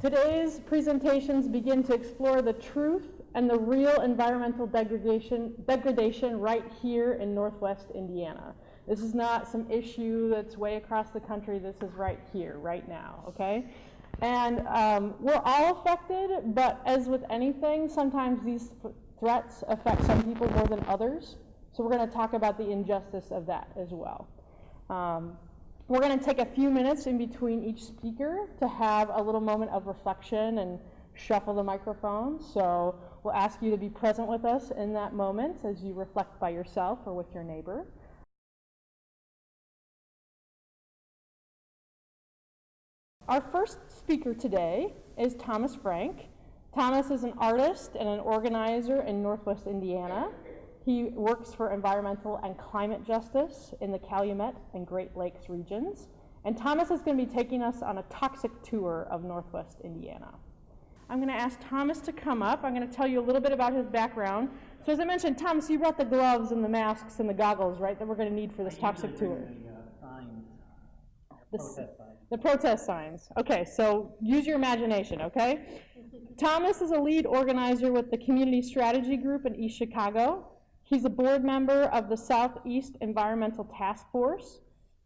Today's presentations begin to explore the truth and the real environmental degradation right here in Northwest Indiana. This is not some issue that's way across the country. This is right here, right now, okay? And we're all affected, but as with anything, sometimes these threats affect some people more than others. So we're going to talk about the injustice of that as well. We're going to take a few minutes in between each speaker to have a little moment of reflection and shuffle the microphone. So we'll ask you to be present with us in that moment as you reflect by yourself or with your neighbor. Our first speaker today is Thomas Frank. Thomas is an artist and an organizer in Northwest Indiana. He works for environmental and climate justice in the Calumet and Great Lakes regions. And Thomas is going to be taking us on a toxic tour of Northwest Indiana. I'm going to ask Thomas to come up. I'm going to tell you a little bit about his background. So as I mentioned, Thomas, you brought the gloves and the masks and the goggles, right, that we're going to need for this toxic tour. The protest signs. Okay, so use your imagination, okay? Thomas is a lead organizer with the Community Strategy Group in East Chicago. He's a board member of the Southeast Environmental Task Force.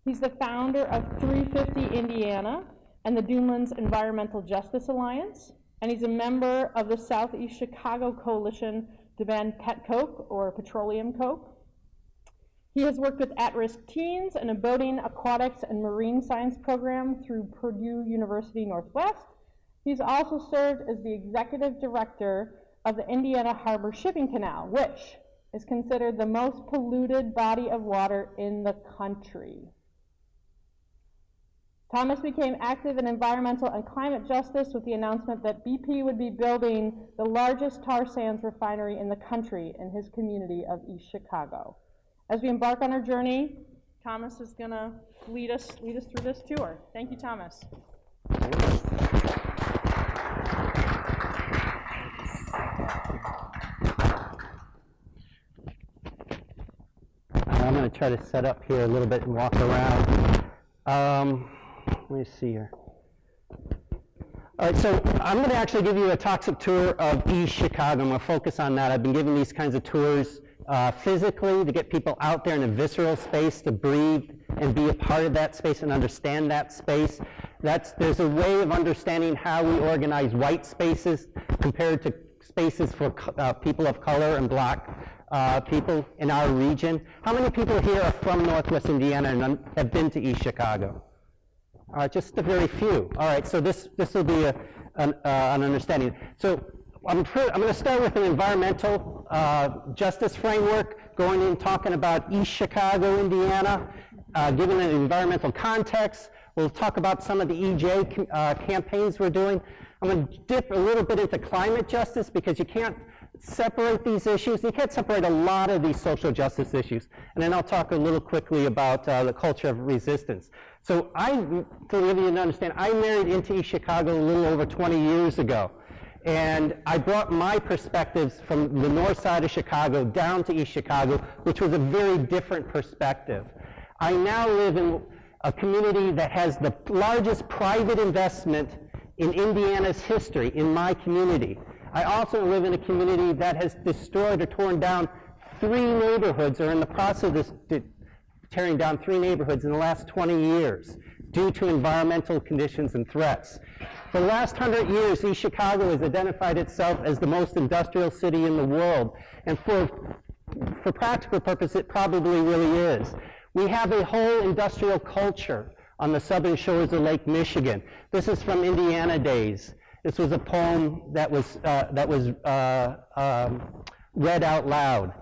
He's the founder of 350 Indiana and the Dunelands Environmental Justice Alliance. And he's a member of the Southeast Chicago Coalition to ban pet coke or petroleum coke. He has worked with at-risk teens in a boating, aquatics, and marine science program through Purdue University Northwest. He's also served as the executive director of the Indiana Harbor Shipping Canal, which is considered the most polluted body of water in the country. Thomas became active in environmental and climate justice with the announcement that BP would be building the largest tar sands refinery in the country in his community of East Chicago. As we embark on our journey, Thomas is going to lead us through this tour. Thank you, Thomas. I'm going to try to set up here a little bit and walk around. Let me see here. All right, so I'm going to actually give you a toxic tour of East Chicago. I'm going to focus on that. I've been giving these kinds of tours physically to get people out there in a visceral space to breathe and be a part of that space and understand that space. There's a way of understanding how we organize white spaces compared to spaces for people of color and black people in our region. How many people here are from Northwest Indiana and have been to East Chicago? Just a very few. All right, so this will be an understanding. So I'm going to start with an environmental justice framework, going in talking about East Chicago, Indiana, given an environmental context. We'll talk about some of the EJ campaigns we're doing. I'm going to dip a little bit into climate justice because you can't separate these issues. You can't separate a lot of these social justice issues. And then I'll talk a little quickly about the culture of resistance. So to give you an understanding, I married into East Chicago a little over 20 years ago. And I brought my perspectives from the north side of Chicago down to East Chicago, which was a very different perspective. I now live in a community that has the largest private investment in Indiana's history, in my community. I also live in a community that has destroyed or torn down 3 neighborhoods, or in the process of tearing down 3 neighborhoods in the last 20 years due to environmental conditions and threats. For the last 100 years, East Chicago has identified itself as the most industrial city in the world. And for practical purpose, it probably really is. We have a whole industrial culture on the southern shores of Lake Michigan. This is from Indiana days. This was a poem that was read out loud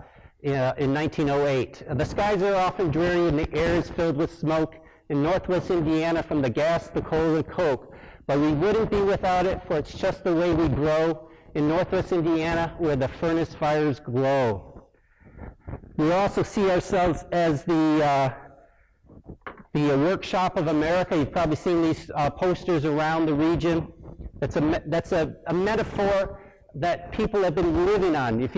in 1908. The skies are often dreary and the air is filled with smoke in Northwest Indiana from the gas, the coal, and coke. But we wouldn't be without it, for it's just the way we grow in Northwest Indiana where the furnace fires glow. We also see ourselves as the workshop of America. You've probably seen these posters around the region. That's a metaphor that people have been living on. If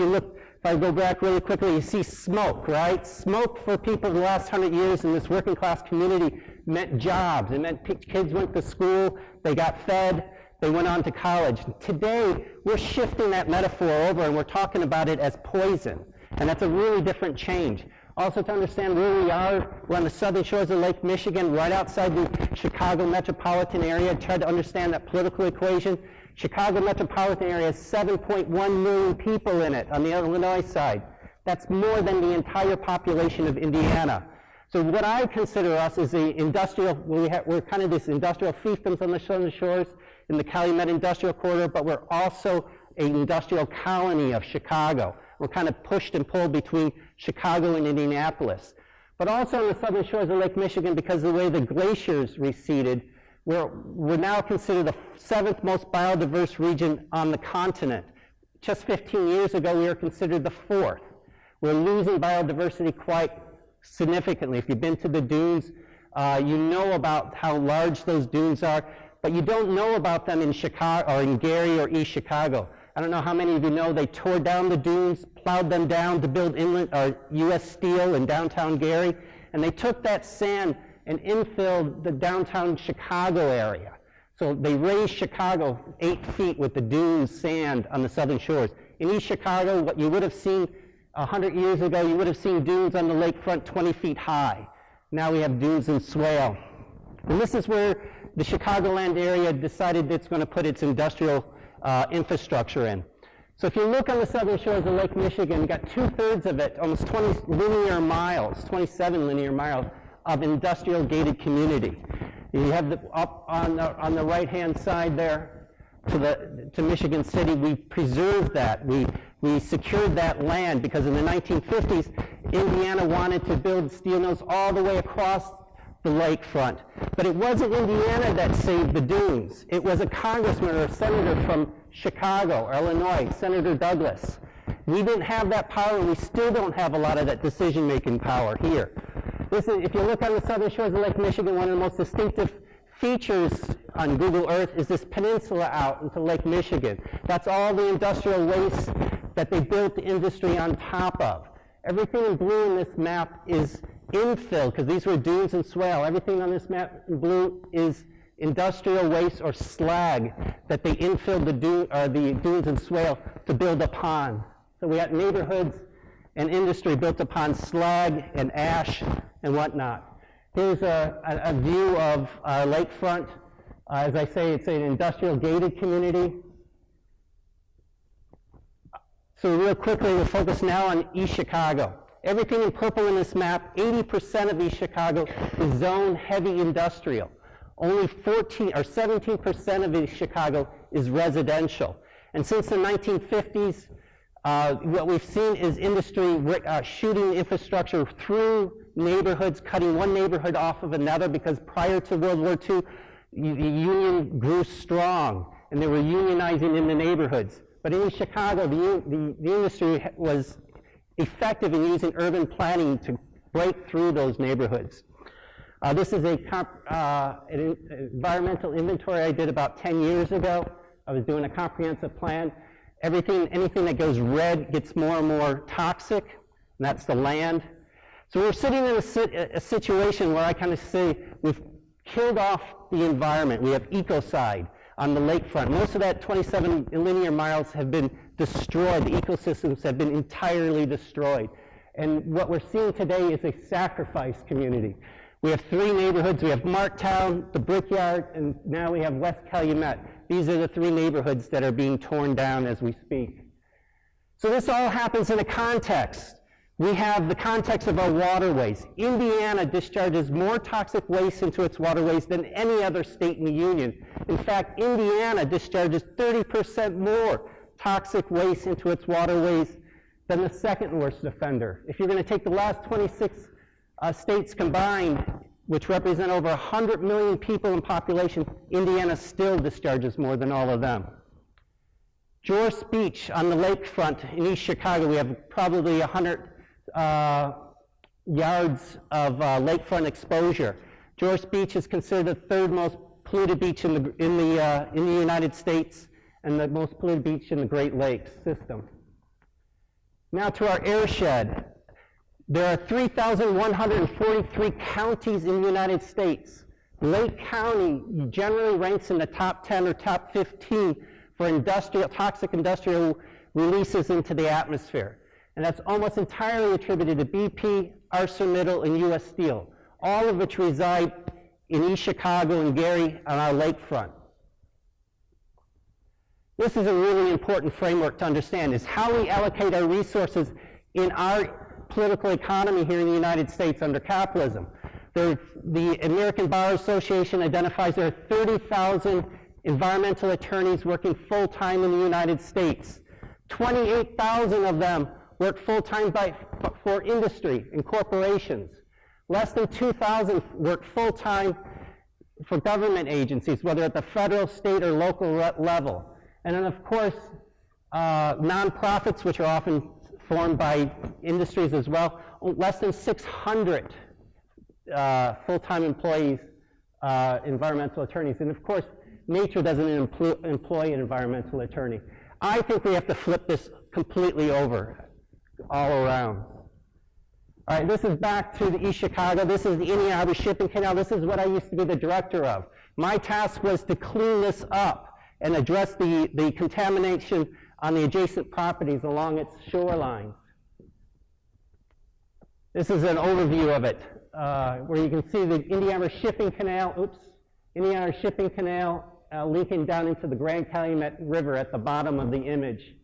I go back really quickly, you see smoke, right? Smoke for people the last 100 years in this working class community meant jobs. It meant kids went to school, they got fed, they went on to college. Today, we're shifting that metaphor over and we're talking about it as poison. And that's a really different change. Also, to understand where we are, we're on the southern shores of Lake Michigan, right outside the Chicago metropolitan area. Try to understand that political equation. Chicago metropolitan area has 7.1 million people in it on the Illinois side. That's more than the entire population of Indiana. So what I consider us is the industrial, we're kind of this industrial fiefdoms on the southern shores in the Calumet Industrial Corridor, but we're also an industrial colony of Chicago. We're kind of pushed and pulled between Chicago and Indianapolis. But also on the southern shores of Lake Michigan, because of the way the glaciers receded, we're now considered the 7th most biodiverse region on the continent. Just 15 years ago, we were considered the 4th. We're losing biodiversity quite significantly. If you've been to the dunes, you know about how large those dunes are, but you don't know about them in Chicago or in Gary or East Chicago. I don't know how many of you know they tore down the dunes, plowed them down to build U.S. Steel in downtown Gary, and they took that sand and infilled the downtown Chicago area. So they raised Chicago 8 feet with the dunes sand on the southern shores. In East Chicago, what you would have seen 100 years ago, you would have seen dunes on the lakefront 20 feet high. Now we have dunes and swale. And this is where the Chicagoland area decided it's going to put its industrial infrastructure in. So if you look on the southern shores of Lake Michigan, you got 2/3 of it, almost 20 linear miles, 27 linear miles of industrial gated community. You have up on the right-hand side there to Michigan City. We preserved that. We secured that land because in the 1950s, Indiana wanted to build steel mills all the way across the lakefront. But it wasn't Indiana that saved the dunes. It was a congressman or a senator from Chicago or Illinois, Senator Douglas. We didn't have that power, and we still don't have a lot of that decision-making power here. If you look on the southern shores of Lake Michigan, one of the most distinctive features on Google Earth is this peninsula out into Lake Michigan. That's all the industrial waste that they built the industry on top of. Everything in blue in this map is infill, because these were dunes and swale. Everything on this map in blue is industrial waste or slag that they infilled the dunes and swale to build upon. So we got neighborhoods and industry built upon slag and ash and whatnot. Here's a view of our lakefront. As I say, it's an industrial gated community. So real quickly, we'll focus now on East Chicago. Everything in purple in this map, 80% of East Chicago is zone heavy industrial. Only 17% of East Chicago is residential. And since the 1950s, what we've seen is industry shooting infrastructure through neighborhoods, cutting one neighborhood off of another, because prior to World War II, the union grew strong, and they were unionizing in the neighborhoods. But in Chicago, the industry was effective in using urban planning to break through those neighborhoods. This is an environmental inventory I did about 10 years ago. I was doing a comprehensive plan. Anything that goes red gets more and more toxic, and that's the land. So we're sitting in a situation where I kind of say we've killed off the environment. We have ecocide on the lakefront. Most of that 27 linear miles have been destroyed. The ecosystems have been entirely destroyed. And what we're seeing today is a sacrifice community. We have 3 neighborhoods. We have Marktown, the Brickyard, and now we have West Calumet. These are the 3 neighborhoods that are being torn down as we speak. So this all happens in a context. We have the context of our waterways. Indiana discharges more toxic waste into its waterways than any other state in the union. In fact, Indiana discharges 30% more toxic waste into its waterways than the second worst offender. If you're going to take the last 26 states combined, which represent over 100 million people in population, Indiana still discharges more than all of them. Joyce Beach on the lakefront in East Chicago, we have probably 100 yards of lakefront exposure. Joyce Beach is considered the 3rd most polluted beach in the United States and the most polluted beach in the Great Lakes system. Now to our airshed. There are 3,143 counties in the United States. Lake County generally ranks in the top 10 or top 15 for toxic industrial releases into the atmosphere. And that's almost entirely attributed to BP, ArcelorMittal, and U.S. Steel, all of which reside in East Chicago and Gary on our lakefront. This is a really important framework to understand, is how we allocate our resources in our political economy here in the United States under capitalism. The American Bar Association identifies there are 30,000 environmental attorneys working full-time in the United States. 28,000 of them work full-time for industry and corporations. Less than 2,000 work full-time for government agencies, whether at the federal, state, or local level. And then, of course, nonprofits, which are often formed by industries as well, less than 600 full-time employees, environmental attorneys. And of course, nature doesn't employ an environmental attorney. I think we have to flip this completely over, all around. All right, this is back to the East Chicago. This is the Indian Harbor Shipping Canal. This is what I used to be the director of. My task was to clean this up and address the contamination on the adjacent properties along its shorelines. This is an overview of it, where you can see the Indian Harbor Shipping Canal, Indian Harbor Shipping Canal linking down into the Grand Calumet River at the bottom of the image.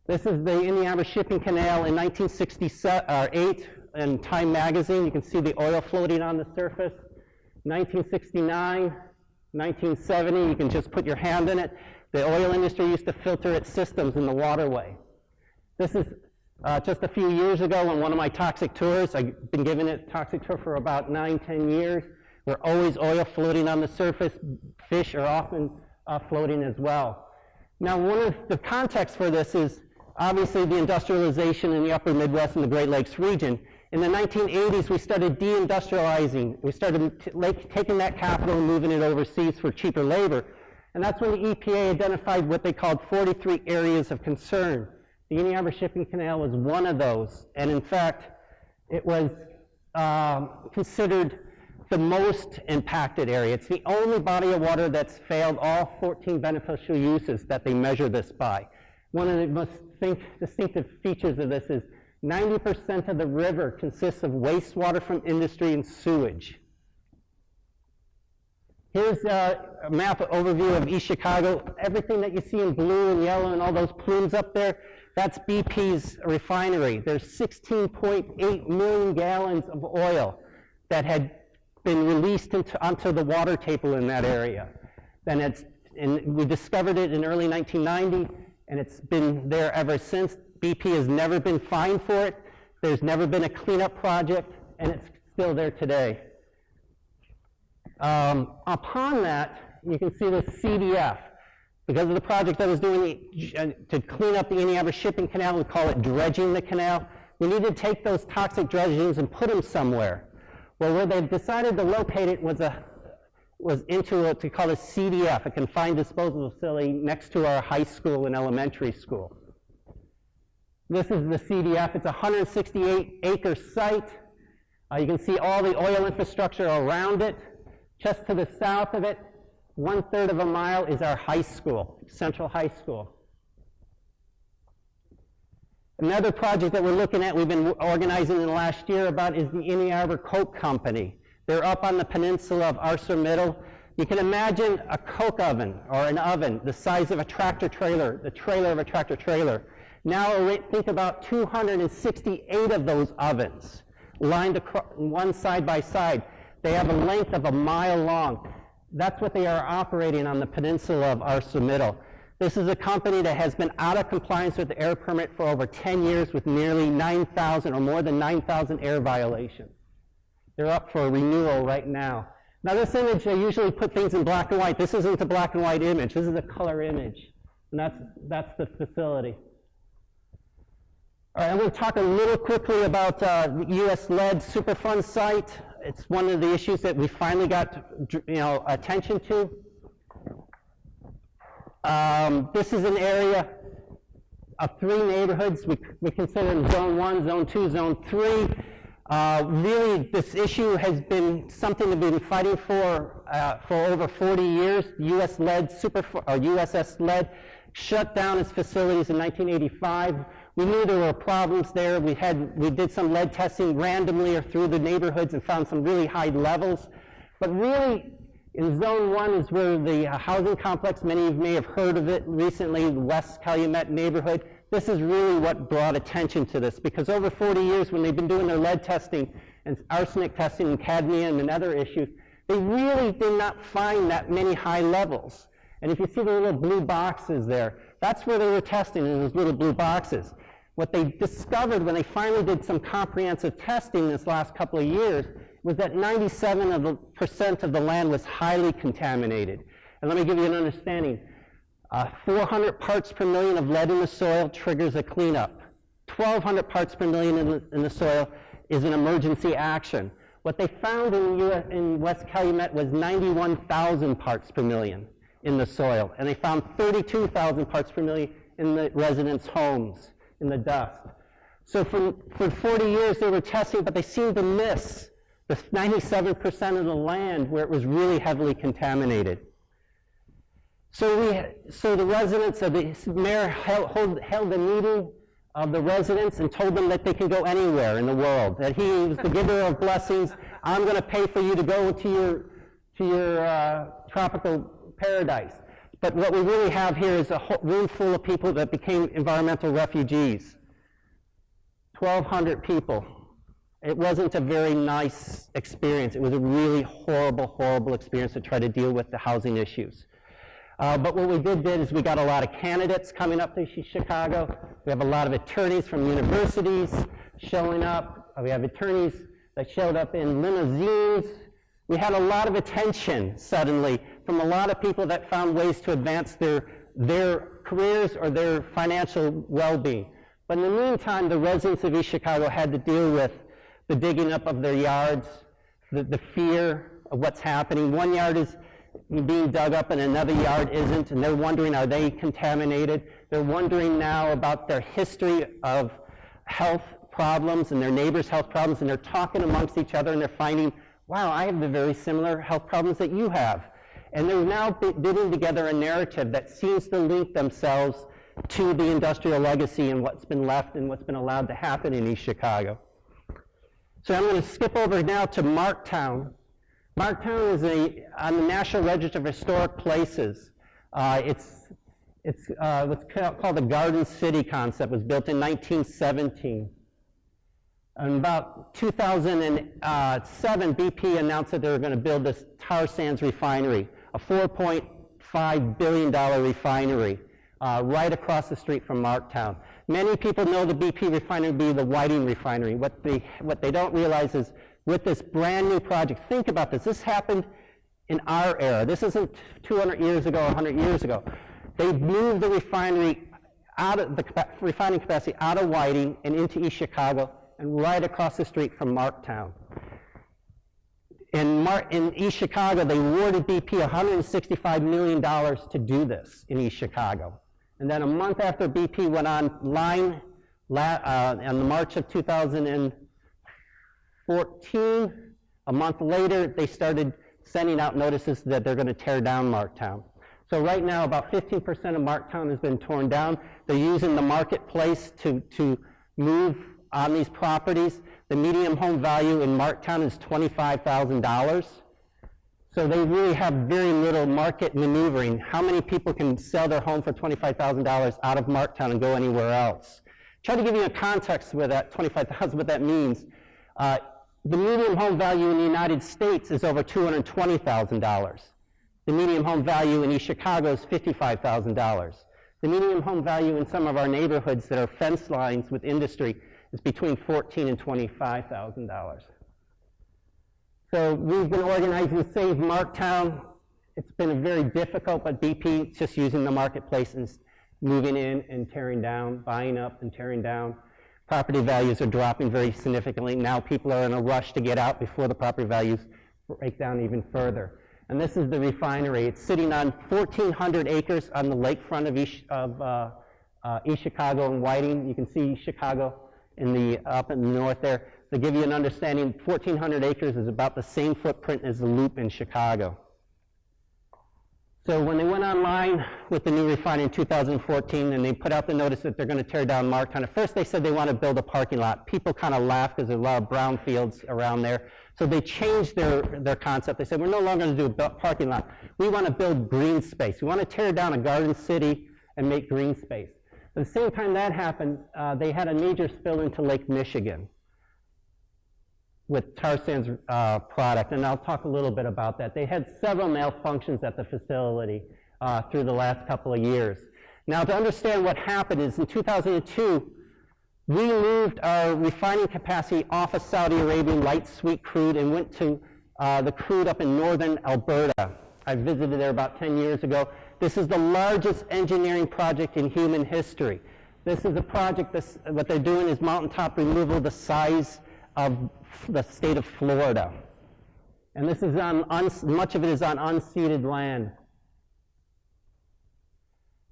This is the Indian Harbor Shipping Canal in 1968 in Time magazine. You can see the oil floating on the surface. 1969, 1970, you can just put your hand in it. The oil industry used to filter its systems in the waterway. This is just a few years ago on one of my toxic tours. I've been giving it a toxic tour for about 9-10 years. We're always oil floating on the surface. Fish are often floating as well. Now, one of the context for this is obviously the industrialization in the upper Midwest and the Great Lakes region. In the 1980s, we started deindustrializing. We started taking that capital and moving it overseas for cheaper labor. And that's when the EPA identified what they called 43 areas of concern. The Indian Harbor Shipping Canal was one of those. And in fact, it was considered the most impacted area. It's the only body of water that's failed all 14 beneficial uses that they measure this by. One of the most distinctive features of this is 90% of the river consists of wastewater from industry and sewage. Here's a map overview of East Chicago. Everything that you see in blue and yellow and all those plumes up there, that's BP's refinery. There's 16.8 million gallons of oil that had been released onto the water table in that area. And we discovered it in early 1990, and it's been there ever since. BP has never been fined for it. There's never been a cleanup project, and it's still there today. Upon that, you can see the CDF. Because of the project I was doing to clean up the Indian Harbor Shipping Canal, we call it dredging the canal. We need to take those toxic dredgings and put them somewhere. Well, where they decided to locate it was into what we call a CDF, a confined disposal facility next to our high school and elementary school. This is the CDF. It's a 168-acre site. You can see all the oil infrastructure around it. Just to the south of it, 1/3 of a mile is our high school, Central High School. Another project that we're looking at, we've been organizing in the last year about, is the Indian Harbor Coke Company. They're up on the peninsula of Arcelor. You can imagine a coke oven or an oven the size of a tractor trailer, the trailer of a tractor trailer. Now think about 268 of those ovens lined across, one side by side. They have a length of a mile long. That's what they are operating on the peninsula of ArcelorMittal. This is a company that has been out of compliance with the air permit for over 10 years with nearly 9,000 or more than 9,000 air violations. They're up for a renewal right now. Now this image, I usually put things in black and white. This isn't a black and white image. This is a color image. And that's the facility. All right, I'm going to talk a little quickly about the U.S. lead Superfund site. It's one of the issues that we finally got, attention to. This is an area of 3 neighborhoods. We consider them Zone 1, Zone 2, Zone 3. Really, this issue has been something we've been fighting for over 40 years. U.S. lead, USS lead shut down its facilities in 1985. We knew there were problems there. We did some lead testing randomly or through the neighborhoods and found some really high levels. But really, in Zone 1 is where the housing complex, many of you may have heard of it recently, the West Calumet neighborhood. This is really what brought attention to this, because over 40 years when they've been doing their lead testing and arsenic testing and cadmium and other issues, they really did not find that many high levels. And if you see the little blue boxes there, that's where they were testing in those little blue boxes. What they discovered when they finally did some comprehensive testing this last couple of years was that 97% of the land was highly contaminated. And let me give you an understanding. 400 parts per million of lead in the soil triggers a cleanup. 1,200 parts per million in the soil is an emergency action. What they found in West Calumet was 91,000 parts per million in the soil, and they found 32,000 parts per million in the residents' homes, in the dust. So for 40 years they were testing, but they seemed to miss the 97% of the land where it was really heavily contaminated. So the residents of the mayor held a meeting of the residents and told them that they can go anywhere in the world, that he was the giver of blessings. I'm going to pay for you to go to your tropical paradise. But what we really have here is a room full of people that became environmental refugees. 1,200 people. It wasn't a very nice experience. It was a really horrible, horrible experience to try to deal with the housing issues. But what we did is we got a lot of candidates coming up to Chicago. We have a lot of attorneys from universities showing up. We have attorneys that showed up in limousines. We had a lot of attention suddenly from a lot of people that found ways to advance their careers or their financial well-being. But in the meantime, the residents of East Chicago had to deal with the digging up of their yards, the fear of what's happening. One yard is being dug up and another yard isn't, and they're wondering, are they contaminated? They're wondering now about their history of health problems and their neighbors' health problems, and they're talking amongst each other and they're finding, wow, I have the very similar health problems that you have. And they're now bidding together a narrative that seems to link themselves to the industrial legacy and what's been left and what's been allowed to happen in East Chicago. So I'm going to skip over now to Marktown. Marktown is on the National Register of Historic Places. It's what's called the Garden City concept. It was built in 1917. In about 2007, BP announced that they were going to build this tar sands refinery, a $4.5 billion refinery right across the street from Marktown. Many people know the BP refinery to be the Whiting refinery. What they don't realize is with this brand new project, think about this. This happened in our era. This isn't 200 years ago or 100 years ago. They moved the refinery out of the refining capacity out of Whiting and into East Chicago and right across the street from Marktown. In East Chicago, they awarded BP $165 million to do this in East Chicago. And then a month after BP went online, on the March of 2014, a month later, they started sending out notices that they're going to tear down Marktown. So right now, about 15% of Marktown has been torn down. They're using the marketplace to move on these properties. The median home value in Marktown is $25,000. So they really have very little market maneuvering. How many people can sell their home for $25,000 out of Marktown and go anywhere else? Try to give you a context with that $25,000, what that means. The median home value in the United States is over $220,000. The median home value in East Chicago is $55,000. The median home value in some of our neighborhoods that are fence lines with industry is between $14,000 and $25,000. So we've been organizing to save Marktown. It's been very difficult, but BP is just using the marketplace and moving in and tearing down, buying up and tearing down. Property values are dropping very significantly. Now people are in a rush to get out before the property values break down even further. And this is the refinery. It's sitting on 1,400 acres on the lakefront of East Chicago and Whiting. You can see Chicago up in the north there. To give you an understanding, 1,400 acres is about the same footprint as the Loop in Chicago. So when they went online with the new refinery in 2014 and they put out the notice that they're going to tear down Marktown, at first they said they want to build a parking lot. People kind of laughed because there's a lot of brown fields around there. So they changed their concept. They said, we're no longer going to do a parking lot. We want to build green space. We want to tear down a garden city and make green space. At the same time that happened, they had a major spill into Lake Michigan with tar sands product, and I'll talk a little bit about that. They had several malfunctions at the facility through the last couple of years. Now, to understand what happened is in 2002, we moved our refining capacity off of Saudi Arabian light sweet crude and went to the crude up in northern Alberta. I visited there about 10 years ago. This is the largest engineering project in human history. This is a project, what they're doing is mountaintop removal the size of the state of Florida. And this is on, much of it is on unceded land.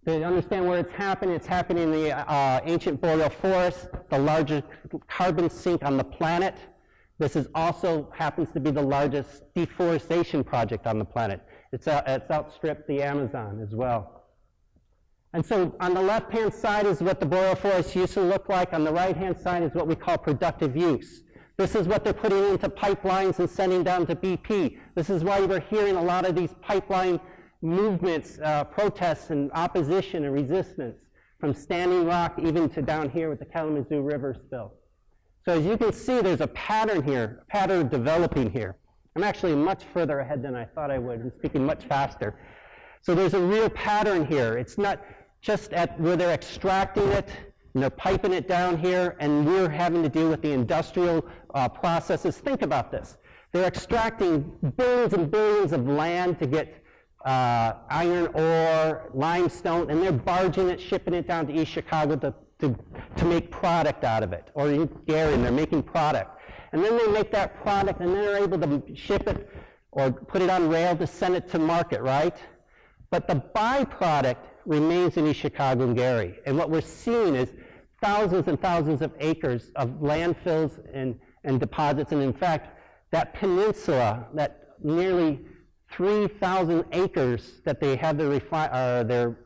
To understand where it's happening in the ancient boreal forest, the largest carbon sink on the planet. This is also happens to be the largest deforestation project on the planet. It's outstripped the Amazon as well. And so on the left-hand side is what the boreal forest used to look like. On the right-hand side is what we call productive use. This is what they're putting into pipelines and sending down to BP. This is why we're hearing a lot of these pipeline movements, protests and opposition and resistance from Standing Rock even to down here with the Kalamazoo River spill. So as you can see, there's a pattern here, a pattern developing here. I'm actually much further ahead than I thought I would. I'm speaking much faster. So there's a real pattern here. It's not just at where they're extracting it, and they're piping it down here, and we're having to deal with the industrial processes. Think about this. They're extracting billions and billions of land to get iron ore, limestone, and they're barging it, shipping it down to East Chicago to make product out of it. Or in Gary, and they're making product. And then they make that product, and then they're able to ship it or put it on rail to send it to market, right? But the byproduct remains in East Chicago and Gary. And what we're seeing is thousands and thousands of acres of landfills and deposits. And in fact, that peninsula, that nearly 3,000 acres that they have their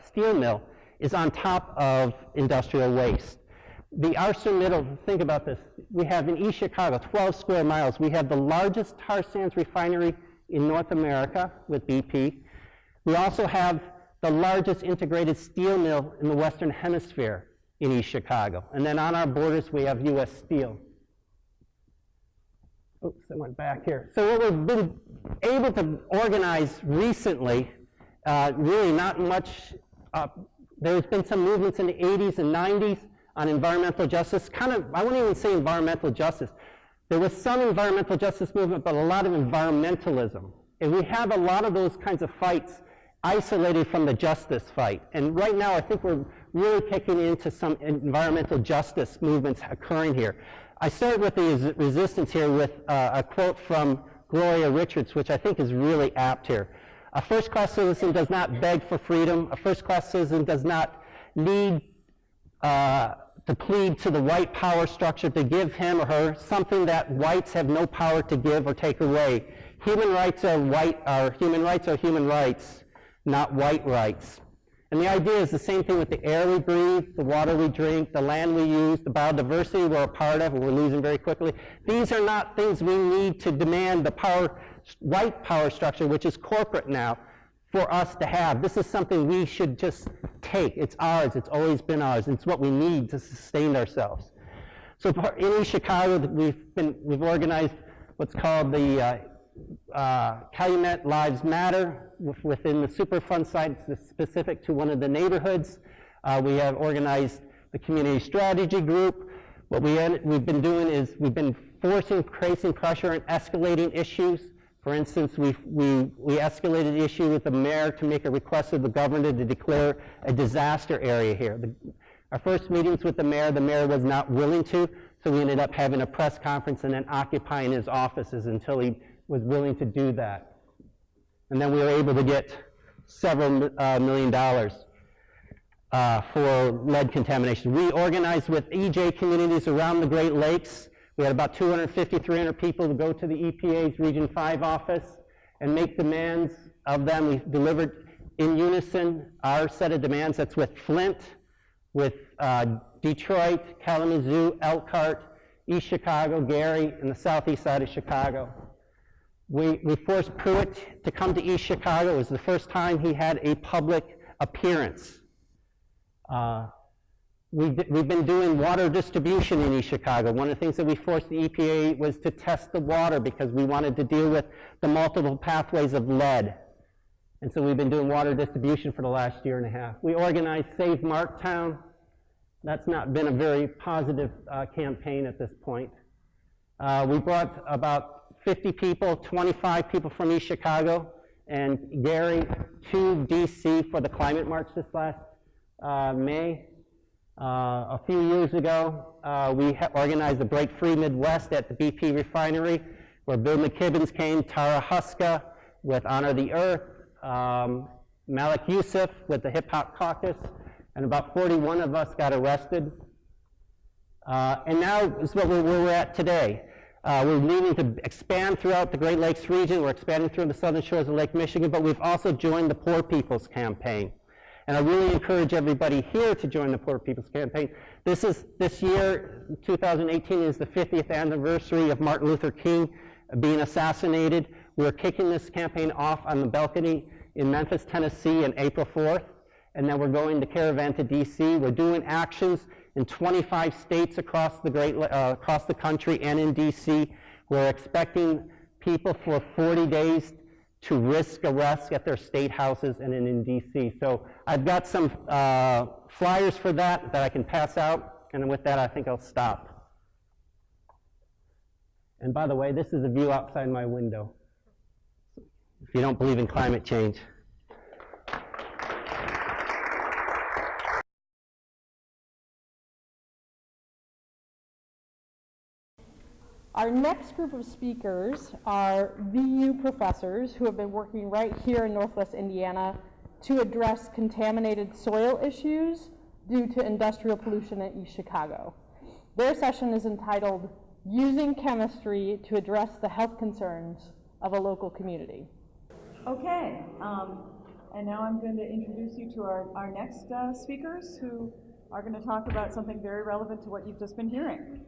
steel mill, is on top of industrial waste. The ArcelorMittal, think about this, we have in East Chicago, 12 square miles, we have the largest tar sands refinery in North America with BP. We also have the largest integrated steel mill in the Western Hemisphere in East Chicago. And then on our borders, we have U.S. Steel. Oops, I went back here. So what we've been able to organize recently, really not much, there's been some movements in the 80s and 90s on environmental justice, I wouldn't even say environmental justice. There was some environmental justice movement, but a lot of environmentalism. And we have a lot of those kinds of fights isolated from the justice fight. And right now, I think we're really kicking into some environmental justice movements occurring here. I started with the resistance here with a quote from Gloria Richards, which I think is really apt here. A first-class citizen does not beg for freedom. A first-class citizen does not need to plead to the white power structure to give him or her something that whites have no power to give or take away. Human rights are human rights, not white rights. And the idea is the same thing with the air we breathe, the water we drink, the land we use, the biodiversity we're a part of and we're losing very quickly. These are not things we need to demand the white power structure, which is corporate now, for us to have. This is something we should just take. It's ours. It's always been ours. It's what we need to sustain ourselves. So in East Chicago, we've organized what's called the Calumet Lives Matter within the Superfund site. It's specific to one of the neighborhoods. We have organized the Community Strategy Group. What we've been doing is we've been creating pressure and escalating issues. For instance, we escalated the issue with the mayor to make a request of the governor to declare a disaster area here. Our first meetings with the mayor was not willing to, so we ended up having a press conference and then occupying his offices until he was willing to do that. And then we were able to get several $1 million for lead contamination. We organized with EJ communities around the Great Lakes. We had about 250, 300 people to go to the EPA's Region 5 office and make demands of them. We delivered in unison our set of demands. That's with Flint, with Detroit, Kalamazoo, Elkhart, East Chicago, Gary, and the southeast side of Chicago. We forced Pruitt to come to East Chicago. It was the first time he had a public appearance. We've been doing water distribution in East Chicago. One of the things that we forced the EPA was to test the water because we wanted to deal with the multiple pathways of lead. And so we've been doing water distribution for the last year and a half. We organized Save Marktown. That's not been a very positive campaign at this point. We brought about 50 people, 25 people from East Chicago and Gary to DC for the climate march this last May. A few years ago, we organized the Break Free Midwest at the BP refinery, where Bill McKibbins came, Tara Huska with Honor the Earth, Malik Yusuf with the Hip Hop Caucus, and about 41 of us got arrested. And now is where we're at today. We're needing to expand throughout the Great Lakes region. We're expanding through the southern shores of Lake Michigan, but we've also joined the Poor People's Campaign. And I really encourage everybody here to join the Poor People's Campaign. This year, 2018, is the 50th anniversary of Martin Luther King being assassinated. We're kicking this campaign off on the balcony in Memphis, Tennessee on April 4th, and then we're going to caravan to DC. We're doing actions in 25 states across the country and in DC. We're expecting people for 40 days to risk arrest at their state houses and in DC. So I've got some flyers for that I can pass out, and with that I think I'll stop. And by the way, this is a view outside my window, if you don't believe in climate change. Our next group of speakers are VU professors who have been working right here in Northwest Indiana to address contaminated soil issues due to industrial pollution in East Chicago. Their session is entitled, Using Chemistry to Address the Health Concerns of a Local Community. Okay, and now I'm going to introduce you to our next speakers who are going to talk about something very relevant to what you've just been hearing.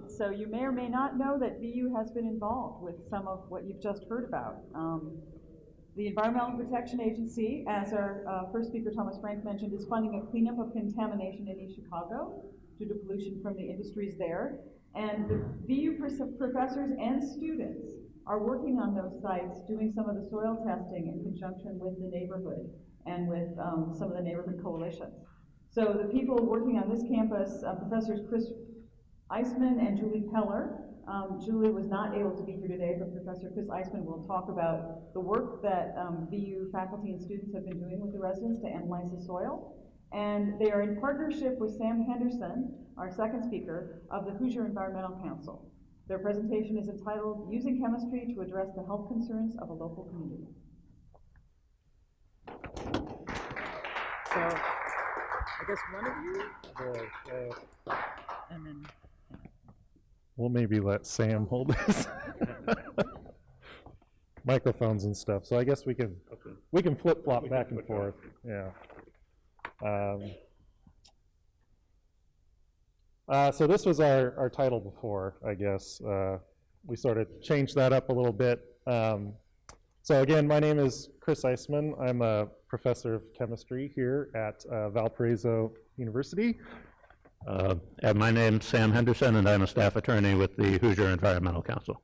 So you may or may not know that VU has been involved with some of what you've just heard about. The Environmental Protection Agency, as our first speaker, Thomas Frank, mentioned, is funding a cleanup of contamination in East Chicago due to pollution from the industries there. And the VU professors and students are working on those sites, doing some of the soil testing in conjunction with the neighborhood and with some of the neighborhood coalitions. So the people working on this campus, Professors Chris Eisman and Julie Peller. Julie was not able to be here today, but Professor Chris Eisman will talk about the work that VU faculty and students have been doing with the residents to analyze the soil. And they are in partnership with Sam Henderson, our second speaker, of the Hoosier Environmental Council. Their presentation is entitled, Using Chemistry to Address the Health Concerns of a Local Community. So, I guess one of you, and then we'll maybe let Sam hold this. Microphones and stuff. So I guess we can flip flop back and forth. Yeah. So this was our title before, I guess. We sort of changed that up a little bit. So again, my name is Chris Eisman. I'm a professor of chemistry here at Valparaiso University. And my name's Sam Henderson, and I'm a staff attorney with the Hoosier Environmental Council.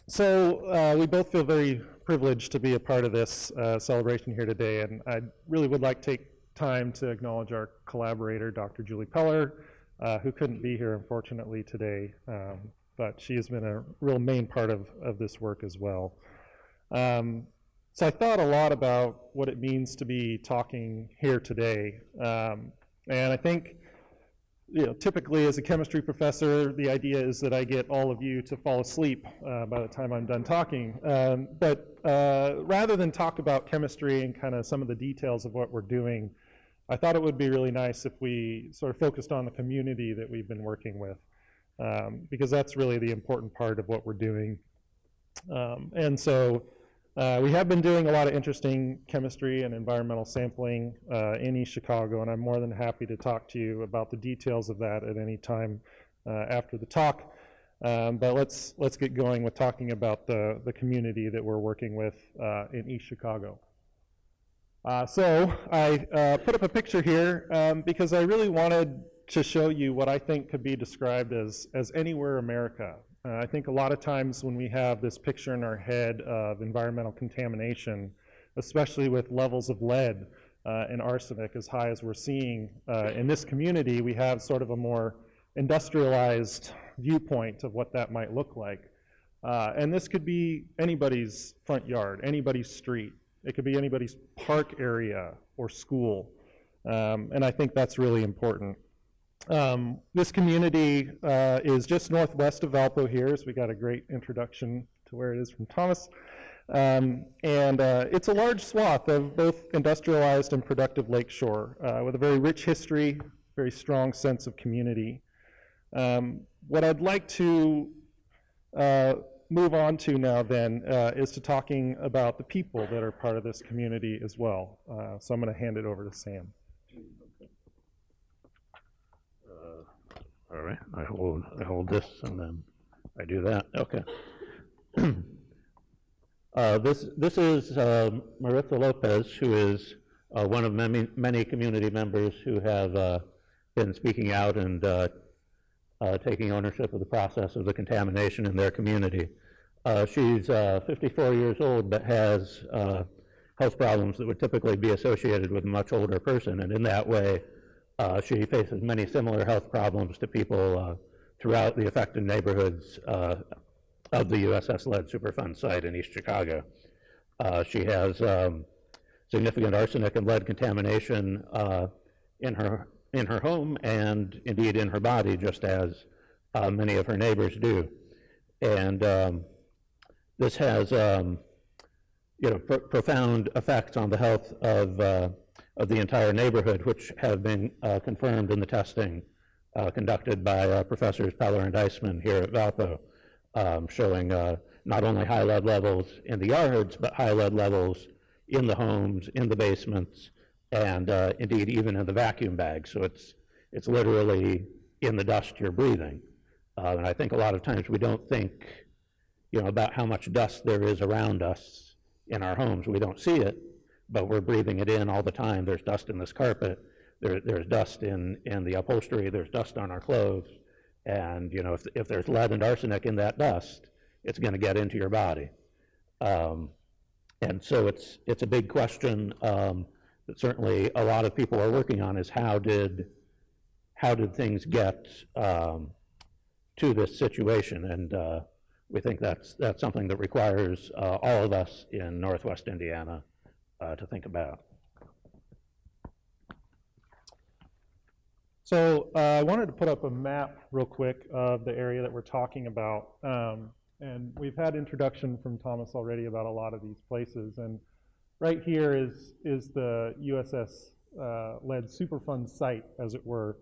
So we both feel very privileged to be a part of this celebration here today, and I really would like to take time to acknowledge our collaborator, Dr. Julie Peller, who couldn't be here, unfortunately, today, but she has been a real main part of this work as well. So I thought a lot about what it means to be talking here today, and I think, typically as a chemistry professor, the idea is that I get all of you to fall asleep by the time I'm done talking. But rather than talk about chemistry and kind of some of the details of what we're doing, I thought it would be really nice if we sort of focused on the community that we've been working with, because that's really the important part of what we're doing. And so we have been doing a lot of interesting chemistry and environmental sampling in East Chicago, and I'm more than happy to talk to you about the details of that at any time after the talk. But let's get going with talking about the community that we're working with in East Chicago. So I put up a picture here because I really wanted to show you what I think could be described as anywhere America. I think a lot of times when we have this picture in our head of environmental contamination, especially with levels of lead and arsenic as high as we're seeing in this community, we have sort of a more industrialized viewpoint of what that might look like. And this could be anybody's front yard, anybody's street. It could be anybody's park area or school. And I think that's really important. This community is just northwest of Valpo here, so we got a great introduction to where it is from Thomas. And it's a large swath of both industrialized and productive lakeshore with a very rich history, very strong sense of community. What I'd like to move on to now then is to talking about the people that are part of this community as well. So I'm going to hand it over to Sam. All right, I hold this and then I do that. Okay. This is Maritza Lopez, who is one of many community members who have been speaking out and taking ownership of the process of the contamination in their community. She's 54 years old, but has health problems that would typically be associated with a much older person, and in that way, she faces many similar health problems to people throughout the affected neighborhoods of the USS Lead Superfund site in East Chicago. She has significant arsenic and lead contamination in her home and indeed in her body, just as many of her neighbors do. And this has profound effects on the health of the entire neighborhood, which have been confirmed in the testing conducted by Professors Peller and Eisman here at Valpo, showing not only high lead levels in the yards, but high lead levels in the homes, in the basements, and indeed even in the vacuum bags. So it's literally in the dust you're breathing. And I think a lot of times we don't think about how much dust there is around us in our homes. We don't see it, but we're breathing it in all the time. There's dust in this carpet. There's dust in the upholstery. There's dust on our clothes. And if there's lead and arsenic in that dust, it's going to get into your body. And so it's a big question that certainly a lot of people are working on, is how did things get to this situation? And we think that's something that requires all of us in Northwest Indiana to think about. So I wanted to put up a map real quick of the area that we're talking about. And we've had introduction from Thomas already about a lot of these places. And right here is the USS Lead Superfund site, as it were,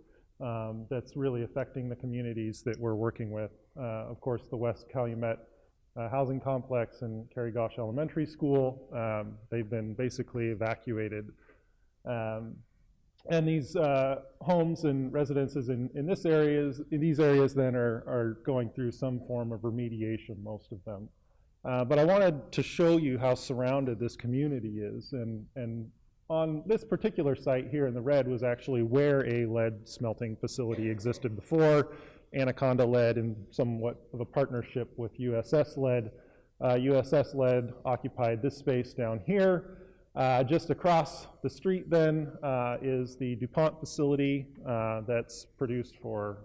that's really affecting the communities that we're working with. Of course, the West Calumet housing complex and Cary Gosh Elementary School, they've been basically evacuated. And these homes and residences in these areas then are going through some form of remediation, most of them. But I wanted to show you how surrounded this community is. And on this particular site here in the red was actually where a lead smelting facility existed before. Anaconda Lead, in somewhat of a partnership with USS Lead. USS Lead occupied this space down here. Just across the street then is the DuPont facility that's produced for,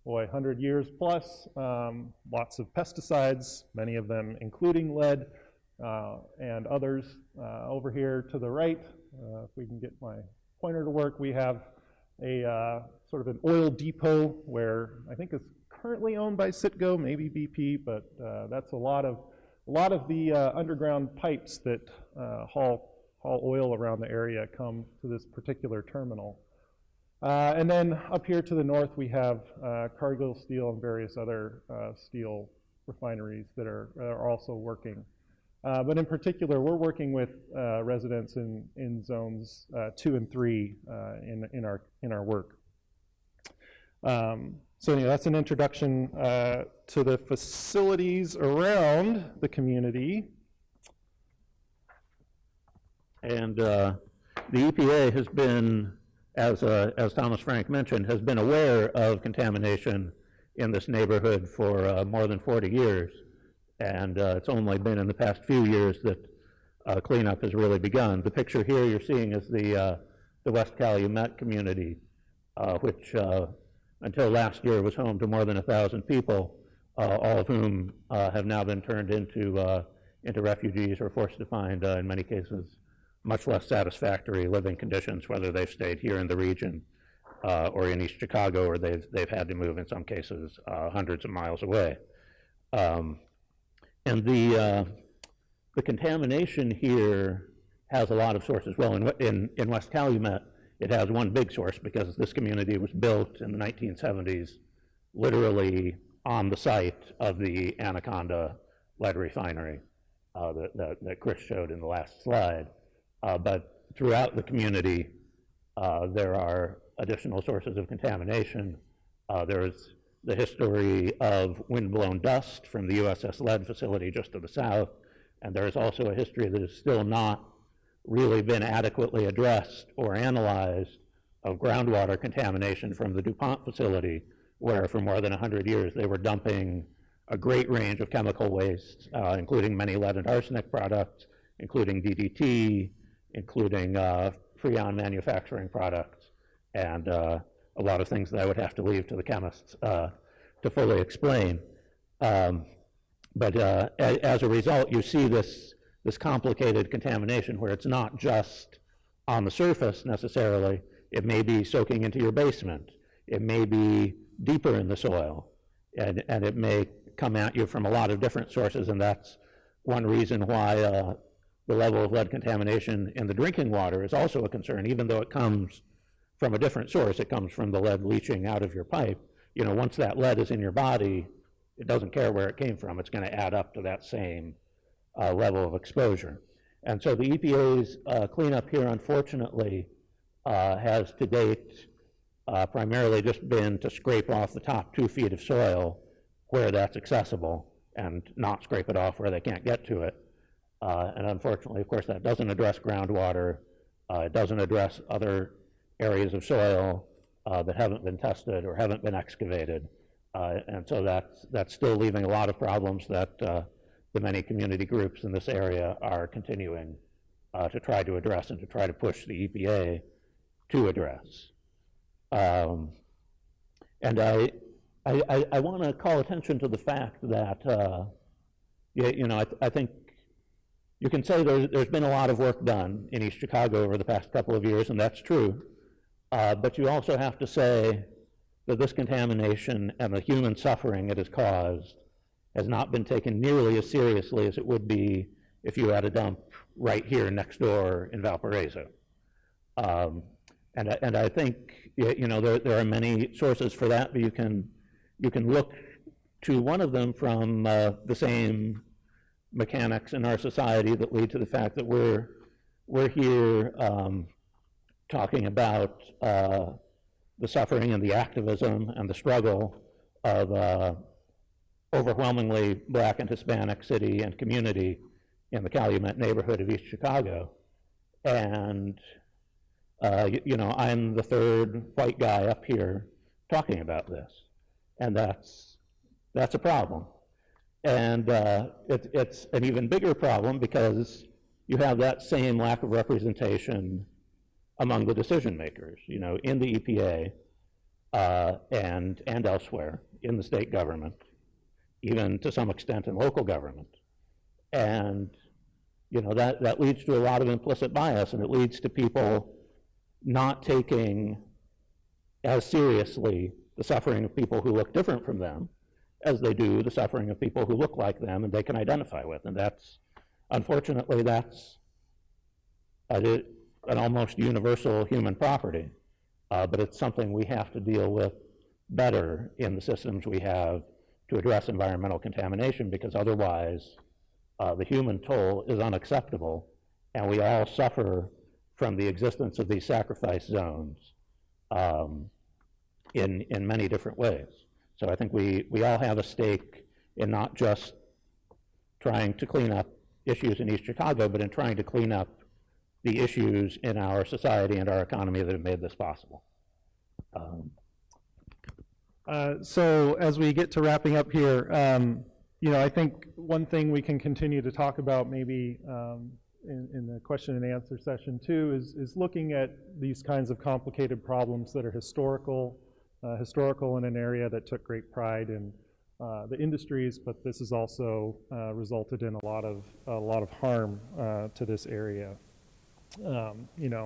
100 years plus. Lots of pesticides, many of them including lead and others. Over here to the right, if we can get my pointer to work, we have a sort of an oil depot where I think it's currently owned by Citgo, maybe BP, but that's a lot of the underground pipes that haul haul oil around the area come to this particular terminal. And then up here to the north, we have Cargill Steel and various other steel refineries that are also working. But in particular, we're working with residents in zones 2 and 3 in our work. So anyway, that's an introduction to the facilities around the community. And the EPA has been, as Thomas Frank mentioned, has been aware of contamination in this neighborhood for more than 40 years. And it's only been in the past few years that cleanup has really begun. The picture here you're seeing is the West Calumet community, which until last year was home to more than 1,000 people, all of whom have now been turned into refugees or forced to find, in many cases, much less satisfactory living conditions, whether they've stayed here in the region or in East Chicago, or they've had to move, in some cases, hundreds of miles away. And the contamination here has a lot of sources. Well, in West Calumet, it has one big source because this community was built in the 1970s, literally on the site of the Anaconda lead refinery that Chris showed in the last slide. But throughout the community, there are additional sources of contamination. There's the history of windblown dust from the USS Lead facility just to the south, and there is also a history that has still not really been adequately addressed or analyzed of groundwater contamination from the DuPont facility, where for more than 100 years they were dumping a great range of chemical wastes, including many lead and arsenic products, including DDT, including Freon manufacturing products, and a lot of things that I would have to leave to the chemists to fully explain. But as a result, you see this complicated contamination where it's not just on the surface necessarily. It may be soaking into your basement. It may be deeper in the soil, and it may come at you from a lot of different sources, and that's one reason why the level of lead contamination in the drinking water is also a concern, even though it comes from a different source. It comes from the lead leaching out of your pipe. You know, once that lead is in your body, it doesn't care where it came from. It's going to add up to that same level of exposure. And so the EPA's cleanup here, unfortunately, has to date primarily just been to scrape off the top 2 feet of soil where that's accessible and not scrape it off where they can't get to it. And unfortunately, of course, that doesn't address groundwater. It doesn't address other areas of soil that haven't been tested or haven't been excavated. And so that's still leaving a lot of problems that the many community groups in this area are continuing to try to address and to try to push the EPA to address. And I want to call attention to the fact that, you know, I think you can say there's been a lot of work done in East Chicago over the past couple of years, and that's true. But you also have to say that this contamination and the human suffering it has caused has not been taken nearly as seriously as it would be if you had a dump right here next door in Valparaiso. And I think, you know, there are many sources for that, but you can look to one of them from the same mechanics in our society that lead to the fact that we're here talking about the suffering and the activism and the struggle of overwhelmingly Black and Hispanic city and community in the Calumet neighborhood of East Chicago. And, you know, I'm the third white guy up here talking about this, and that's a problem. And it's an even bigger problem because you have that same lack of representation among the decision makers, you know, in the EPA and elsewhere in the state government, even to some extent in local government. And, you know, that leads to a lot of implicit bias, and it leads to people not taking as seriously the suffering of people who look different from them as they do the suffering of people who look like them and they can identify with. And that's, unfortunately, that's an almost universal human property, but it's something we have to deal with better in the systems we have to address environmental contamination, because otherwise the human toll is unacceptable, and we all suffer from the existence of these sacrifice zones in many different ways. So I think we all have a stake in not just trying to clean up issues in East Chicago, but in trying to clean up the issues in our society and our economy that have made this possible. So as we get to wrapping up here, I think one thing we can continue to talk about maybe in the question and answer session too is looking at these kinds of complicated problems that are historical in an area that took great pride in the industries, but this has also resulted in a lot of harm to this area.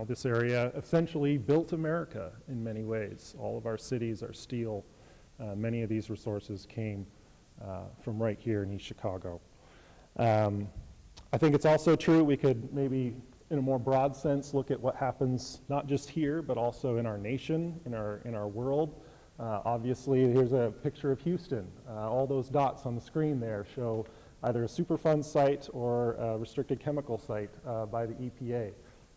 This area essentially built America in many ways. All of our cities are steel. Many of these resources came from right here in East Chicago. I think it's also true we could maybe, in a more broad sense, look at what happens not just here, but also in our nation, in our world. Obviously, here's a picture of Houston. All those dots on the screen there show either a Superfund site or a restricted chemical site by the EPA.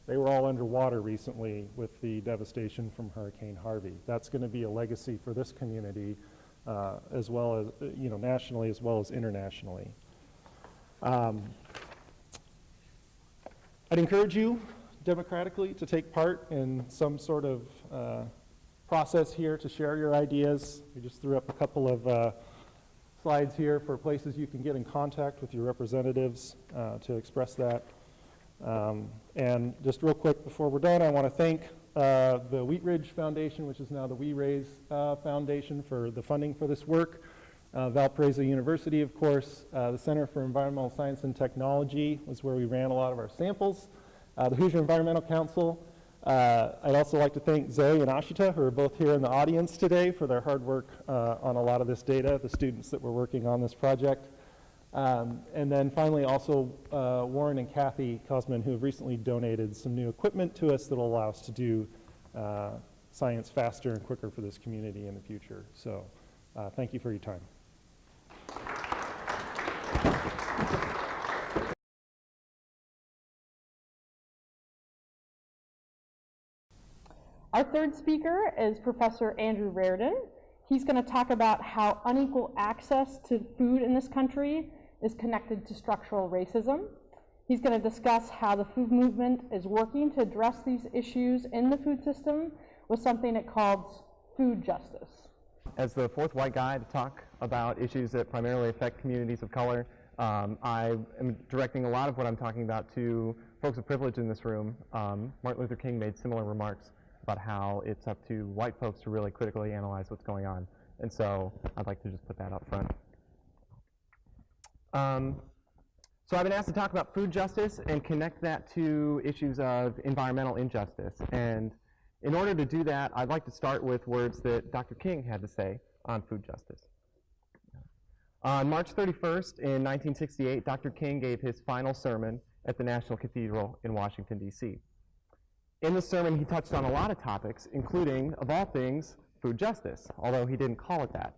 They were all underwater recently with the devastation from Hurricane Harvey. That's going to be a legacy for this community as well as, nationally as well as internationally. I'd encourage you democratically to take part in some sort of process here to share your ideas. We just threw up a couple of slides here for places you can get in contact with your representatives to express that. And just real quick before we're done, I want to thank the Wheat Ridge Foundation, which is now the We Raise Foundation, for the funding for this work. Valparaiso University, of course, the Center for Environmental Science and Technology was where we ran a lot of our samples. The Hoosier Environmental Council. I'd also like to thank Zoe and Ashita, who are both here in the audience today, for their hard work on a lot of this data, the students that were working on this project. And then finally also Warren and Kathy Cosman, who have recently donated some new equipment to us that will allow us to do science faster and quicker for this community in the future. So thank you for your time. Our third speaker is Professor Andrew Reardon. He's going to talk about how unequal access to food in this country is connected to structural racism. He's going to discuss how the food movement is working to address these issues in the food system with something it calls food justice. As the fourth white guy to talk about issues that primarily affect communities of color, I am directing a lot of what I'm talking about to folks of privilege in this room. Martin Luther King made similar remarks about how it's up to white folks to really critically analyze what's going on. And so I'd like to just put that up front. So I've been asked to talk about food justice and connect that to issues of environmental injustice. And in order to do that, I'd like to start with words that Dr. King had to say on food justice. On March 31st in 1968, Dr. King gave his final sermon at the National Cathedral in Washington, D.C. In the sermon, he touched on a lot of topics, including, of all things, food justice, although he didn't call it that.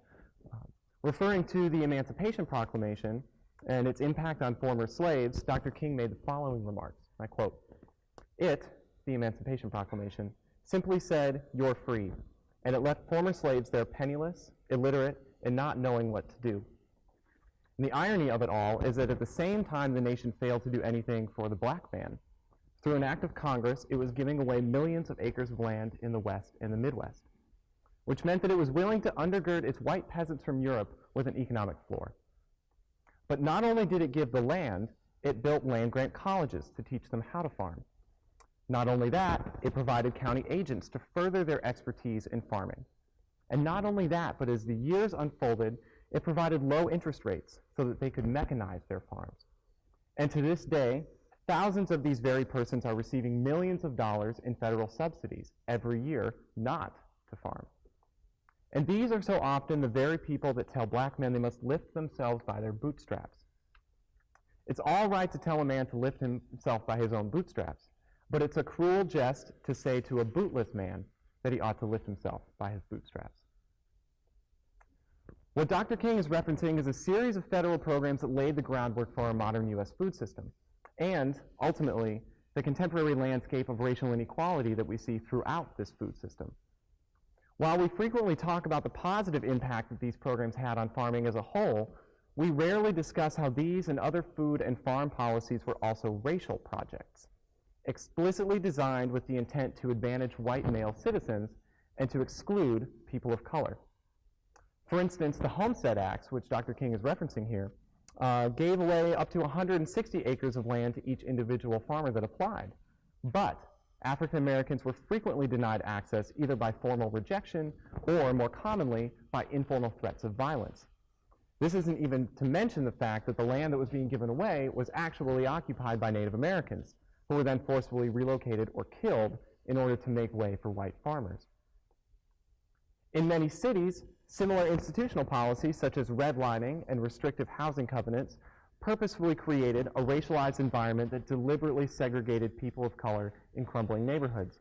Referring to the Emancipation Proclamation and its impact on former slaves, Dr. King made the following remarks, I quote, "It, the Emancipation Proclamation, simply said, 'You're free,' and it left former slaves there penniless, illiterate, and not knowing what to do. And the irony of it all is that at the same time the nation failed to do anything for the black man, through an act of Congress, it was giving away millions of acres of land in the West and the Midwest, which meant that it was willing to undergird its white peasants from Europe with an economic floor. But not only did it give the land, it built land-grant colleges to teach them how to farm. Not only that, it provided county agents to further their expertise in farming. And not only that, but as the years unfolded, it provided low interest rates so that they could mechanize their farms. And to this day, thousands of these very persons are receiving millions of dollars in federal subsidies every year not to farm. And these are so often the very people that tell black men they must lift themselves by their bootstraps. It's all right to tell a man to lift himself by his own bootstraps, but it's a cruel jest to say to a bootless man that he ought to lift himself by his bootstraps. What Dr. King is referencing is a series of federal programs that laid the groundwork for our modern U.S. food system, and ultimately, the contemporary landscape of racial inequality that we see throughout this food system. While we frequently talk about the positive impact that these programs had on farming as a whole, we rarely discuss how these and other food and farm policies were also racial projects, explicitly designed with the intent to advantage white male citizens and to exclude people of color. For instance, the Homestead Acts, which Dr. King is referencing here, gave away up to 160 acres of land to each individual farmer that applied. But African Americans were frequently denied access either by formal rejection or, more commonly, by informal threats of violence. This isn't even to mention the fact that the land that was being given away was actually occupied by Native Americans, who were then forcibly relocated or killed in order to make way for white farmers. In many cities, similar institutional policies such as redlining and restrictive housing covenants purposefully created a racialized environment that deliberately segregated people of color in crumbling neighborhoods,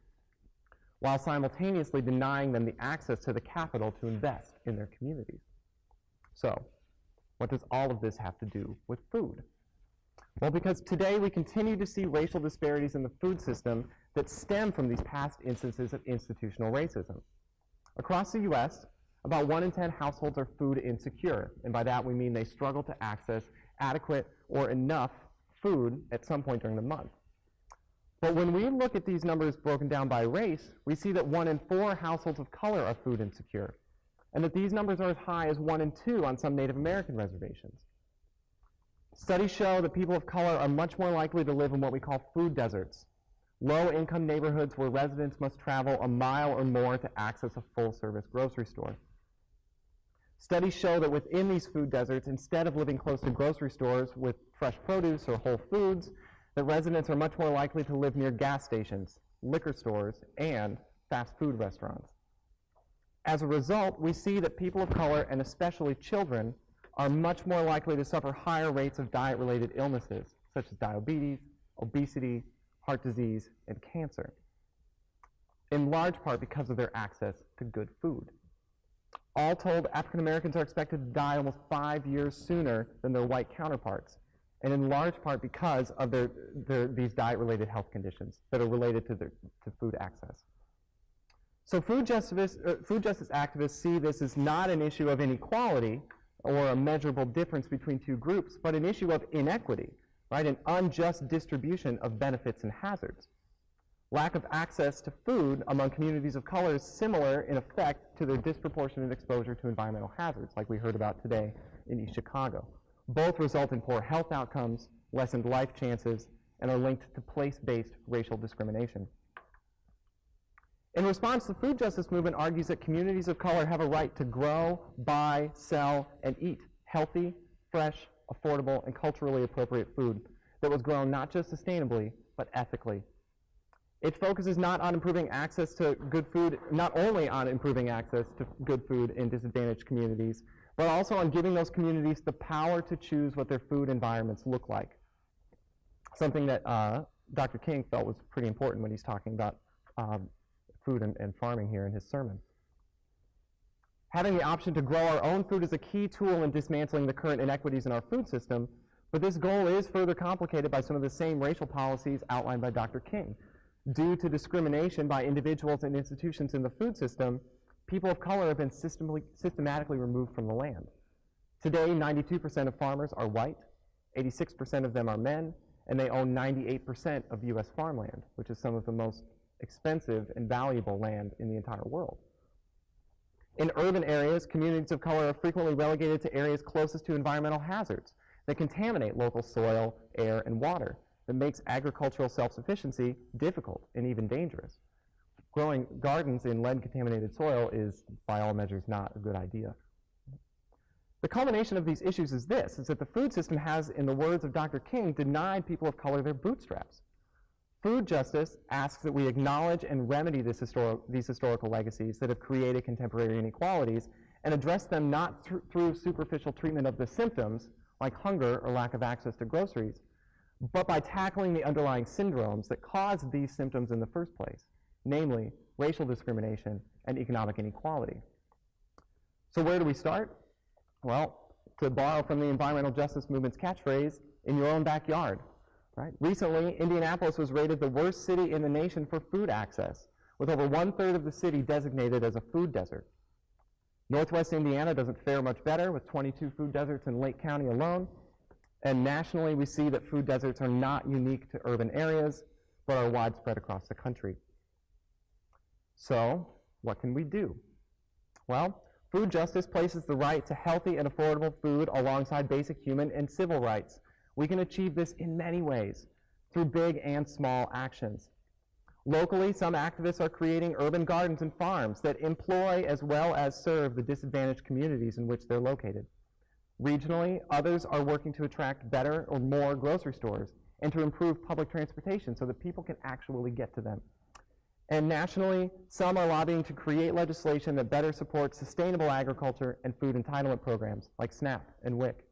while simultaneously denying them the access to the capital to invest in their communities. So, what does all of this have to do with food? Well, because today we continue to see racial disparities in the food system that stem from these past instances of institutional racism. Across the U.S., about 1 in 10 households are food insecure, and by that we mean they struggle to access adequate or enough food at some point during the month. But when we look at these numbers broken down by race, we see that 1 in 4 households of color are food insecure, and that these numbers are as high as 1 in 2 on some Native American reservations. Studies show that people of color are much more likely to live in what we call food deserts, low-income neighborhoods where residents must travel a mile or more to access a full-service grocery store. Studies show that within these food deserts, instead of living close to grocery stores with fresh produce or whole foods, that residents are much more likely to live near gas stations, liquor stores, and fast food restaurants. As a result, we see that people of color, and especially children, are much more likely to suffer higher rates of diet-related illnesses, such as diabetes, obesity, heart disease, and cancer, in large part because of their access to good food. All told, African Americans are expected to die almost 5 years sooner than their white counterparts, and in large part because of these diet-related health conditions that are related to food access. So food justice activists see this as not an issue of inequality or a measurable difference between two groups, but an issue of inequity, right? An unjust distribution of benefits and hazards. Lack of access to food among communities of color is similar in effect to their disproportionate exposure to environmental hazards, like we heard about today in East Chicago. Both result in poor health outcomes, lessened life chances, and are linked to place-based racial discrimination. In response, the food justice movement argues that communities of color have a right to grow, buy, sell, and eat healthy, fresh, affordable, and culturally appropriate food that was grown not just sustainably, but ethically. It focuses not on improving access to good food, not only on improving access to good food in disadvantaged communities, but also on giving those communities the power to choose what their food environments look like. Something that Dr. King felt was pretty important when he's talking about food and farming here in his sermon. Having the option to grow our own food is a key tool in dismantling the current inequities in our food system, but this goal is further complicated by some of the same racial policies outlined by Dr. King. Due to discrimination by individuals and institutions in the food system, people of color have been systematically removed from the land. Today, 92% of farmers are white, 86% of them are men, and they own 98% of U.S. farmland, which is some of the most expensive and valuable land in the entire world. In urban areas, communities of color are frequently relegated to areas closest to environmental hazards that contaminate local soil, air, and water, that makes agricultural self-sufficiency difficult and even dangerous. Growing gardens in lead-contaminated soil is, by all measures, not a good idea. The culmination of these issues is this, is that the food system has, in the words of Dr. King, denied people of color their bootstraps. Food justice asks that we acknowledge and remedy these historical legacies that have created contemporary inequalities and address them not through superficial treatment of the symptoms, like hunger or lack of access to groceries, but by tackling the underlying syndromes that cause these symptoms in the first place, namely racial discrimination and economic inequality. So where do we start? Well, to borrow from the environmental justice movement's catchphrase, in your own backyard. Right? Recently, Indianapolis was rated the worst city in the nation for food access, with over 1/3 of the city designated as a food desert. Northwest Indiana doesn't fare much better, with 22 food deserts in Lake County alone. And nationally, we see that food deserts are not unique to urban areas, but are widespread across the country. So, what can we do? Well, food justice places the right to healthy and affordable food alongside basic human and civil rights. We can achieve this in many ways, through big and small actions. Locally, some activists are creating urban gardens and farms that employ as well as serve the disadvantaged communities in which they're located. Regionally, others are working to attract better or more grocery stores and to improve public transportation so that people can actually get to them. And nationally, some are lobbying to create legislation that better supports sustainable agriculture and food entitlement programs like SNAP and WIC.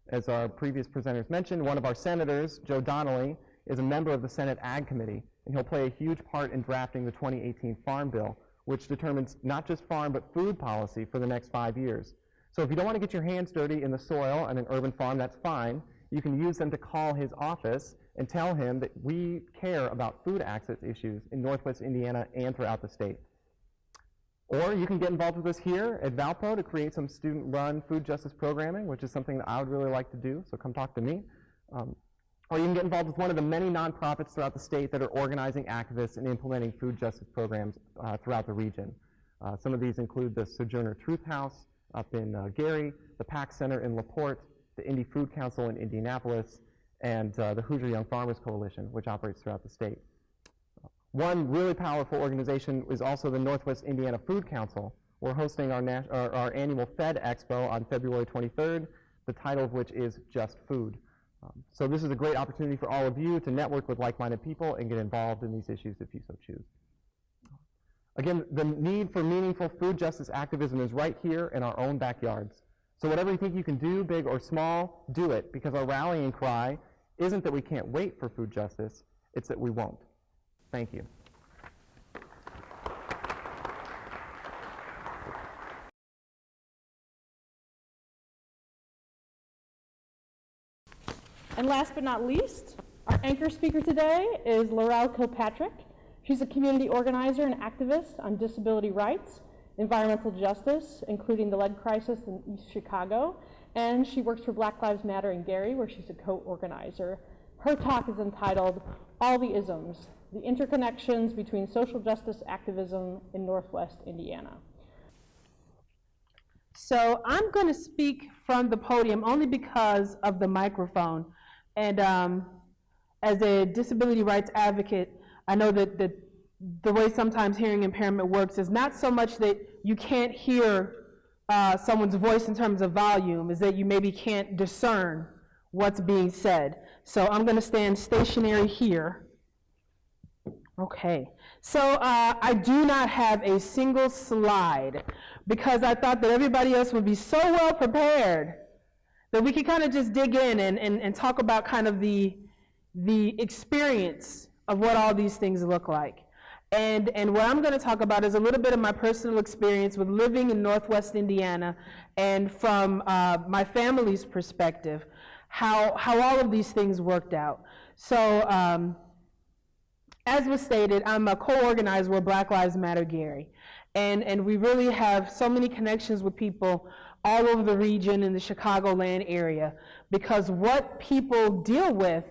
As our previous presenters mentioned, one of our senators, Joe Donnelly, is a member of the Senate Ag Committee, and he'll play a huge part in drafting the 2018 Farm Bill, which determines not just farm but food policy for the next 5 years. So if you don't want to get your hands dirty in the soil on an urban farm, that's fine. You can use them to call his office and tell him that we care about food access issues in Northwest Indiana and throughout the state. Or you can get involved with us here at Valpo to create some student-run food justice programming, which is something that I would really like to do, so come talk to me. Or you can get involved with one of the many nonprofits throughout the state that are organizing activists and implementing food justice programs throughout the region. Some of these include the Sojourner Truth House up in Gary, the PAC Center in LaPorte, the Indy Food Council in Indianapolis, and the Hoosier Young Farmers Coalition, which operates throughout the state. One really powerful organization is also the Northwest Indiana Food Council. We're hosting our annual Fed Expo on February 23rd, the title of which is Just Food. So this is a great opportunity for all of you to network with like-minded people and get involved in these issues if you so choose. Again, the need for meaningful food justice activism is right here in our own backyards. So whatever you think you can do, big or small, do it, because our rallying cry isn't that we can't wait for food justice, it's that we won't. Thank you. And last but not least, our anchor speaker today is Laurel Kilpatrick. She's a community organizer and activist on disability rights, environmental justice, including the lead crisis in East Chicago, and she works for Black Lives Matter in Gary, where she's a co-organizer. Her talk is entitled, All the Isms, the Interconnections Between Social Justice Activism in Northwest Indiana. So I'm going to speak from the podium only because of the microphone. And as a disability rights advocate, I know that the way sometimes hearing impairment works is not so much that you can't hear someone's voice in terms of volume, is that you maybe can't discern what's being said. So I'm going to stand stationary here. Okay, so I do not have a single slide because I thought that everybody else would be so well prepared that we could kind of just dig in and talk about kind of the experience of what all these things look like. And what I'm going to talk about is a little bit of my personal experience with living in Northwest Indiana and from my family's perspective, how all of these things worked out. So as was stated, I'm a co-organizer with Black Lives Matter Gary. And we really have so many connections with people all over the region in the Chicagoland area, because what people deal with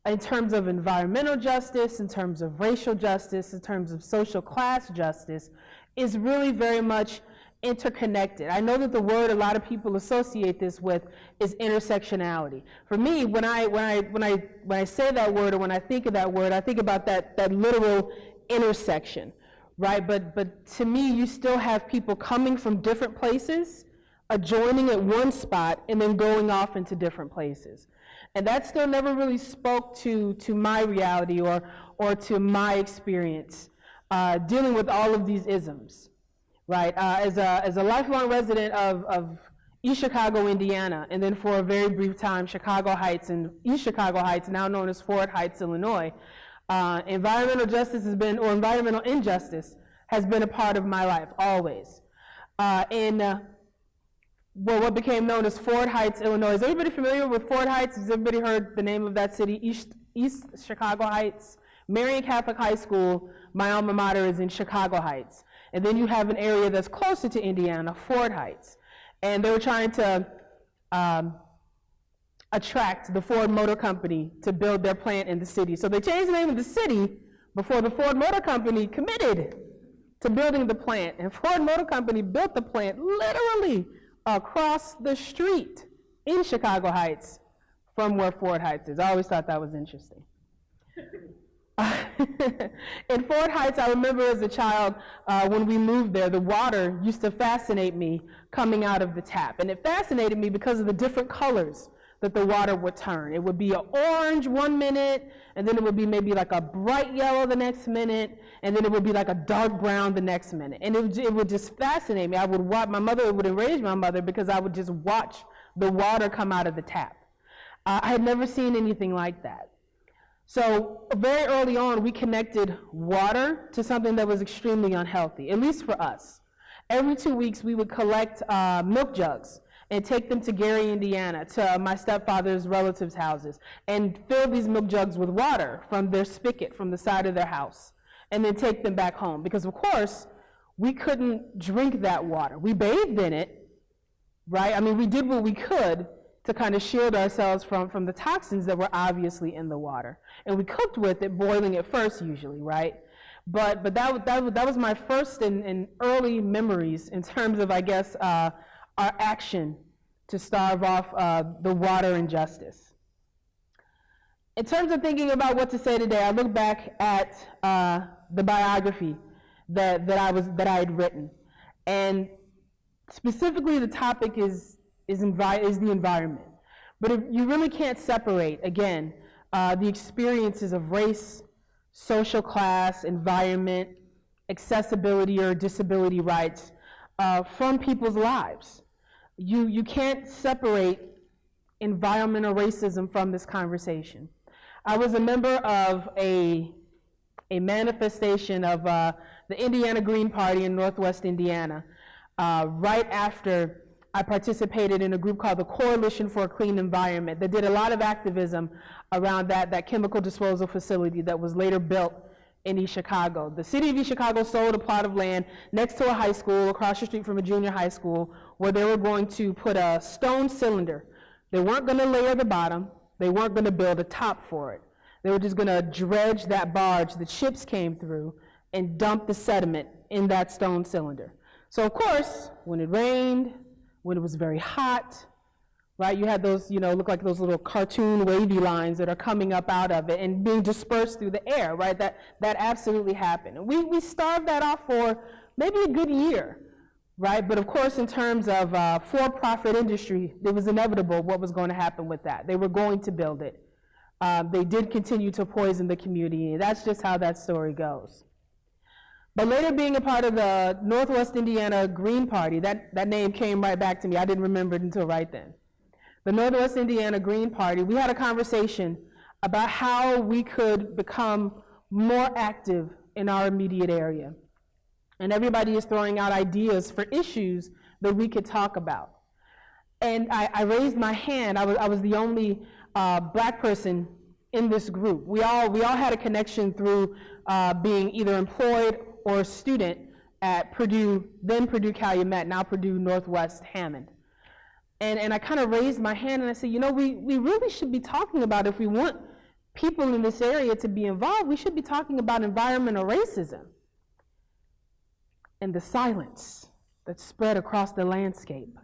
in terms of environmental justice, in terms of racial justice, in terms of social class justice, is really very much interconnected. I know that the word a lot of people associate this with is intersectionality. For me, when I say that word or when I think of that word, I think about that literal intersection, right? But to me, you still have people coming from different places, adjoining at one spot, and then going off into different places. And that still never really spoke to my reality or to my experience dealing with all of these isms, right? As a lifelong resident of East Chicago, Indiana, and then for a very brief time, Chicago Heights and East Chicago Heights, now known as Fort Heights, Illinois. Environmental justice has been, or environmental injustice, has been a part of my life, always. What became known as Fort Heights, Illinois. Is everybody familiar with Fort Heights? Has everybody heard the name of that city? East Chicago Heights. Marian Catholic High School, my alma mater, is in Chicago Heights. And then you have an area that's closer to Indiana, Fort Heights. And they were trying to attract the Ford Motor Company to build their plant in the city. So they changed the name of the city before the Ford Motor Company committed to building the plant. And Ford Motor Company built the plant literally across the street in Chicago Heights from where Fort Heights is. I always thought that was interesting. In Fort Heights, I remember as a child, when we moved there, the water used to fascinate me coming out of the tap. And it fascinated me because of the different colors that the water would turn. It would be an orange one minute, and then it would be maybe like a bright yellow the next minute, and then it would be like a dark brown the next minute. And it would just fascinate me. I would watch, my mother would enrage my mother because I would just watch the water come out of the tap. I had never seen anything like that. So very early on, we connected water to something that was extremely unhealthy, at least for us. Every 2 weeks, we would collect milk jugs and take them to Gary, Indiana, to my stepfather's relatives' houses, and fill these milk jugs with water from their spigot from the side of their house, and then take them back home. Because, of course, we couldn't drink that water. We bathed in it, right? I mean, we did what we could to kind of shield ourselves from the toxins that were obviously in the water. And we cooked with it, boiling it first usually, right? But that was my first and early memories in terms of, I guess, our action to starve off the water injustice. In terms of thinking about what to say today, I look back at the biography that I had written. And specifically the topic is the environment. But you really can't separate, again, the experiences of race, social class, environment, accessibility or disability rights from people's lives. You can't separate environmental racism from this conversation. I was a member of a manifestation of the Indiana Green Party in Northwest Indiana right after I participated in a group called the Coalition for a Clean Environment that did a lot of activism around that chemical disposal facility that was later built in East Chicago. The city of East Chicago sold a plot of land next to a high school, across the street from a junior high school, where they were going to put a stone cylinder. They weren't going to layer the bottom. They weren't going to build a top for it. They were just going to dredge that barge the ships came through and dump the sediment in that stone cylinder. So, of course, when it rained, when it was very hot, right, you had those, look like those little cartoon wavy lines that are coming up out of it and being dispersed through the air, right? That absolutely happened. And we starved that off for maybe a good year, right? But of course, in terms of for-profit industry, it was inevitable what was going to happen with that. They were going to build it. They did continue to poison the community, and that's just how that story goes. But later being a part of the Northwest Indiana Green Party, that name came right back to me. I didn't remember it until right then. The Northwest Indiana Green Party, we had a conversation about how we could become more active in our immediate area. And everybody is throwing out ideas for issues that we could talk about. And I raised my hand. I was the only black person in this group. We all had a connection through being either employed or a student at Purdue, then Purdue Calumet, now Purdue Northwest Hammond. And I kind of raised my hand and I said, we really should be talking about, if we want people in this area to be involved, we should be talking about environmental racism. And the silence that spread across the landscape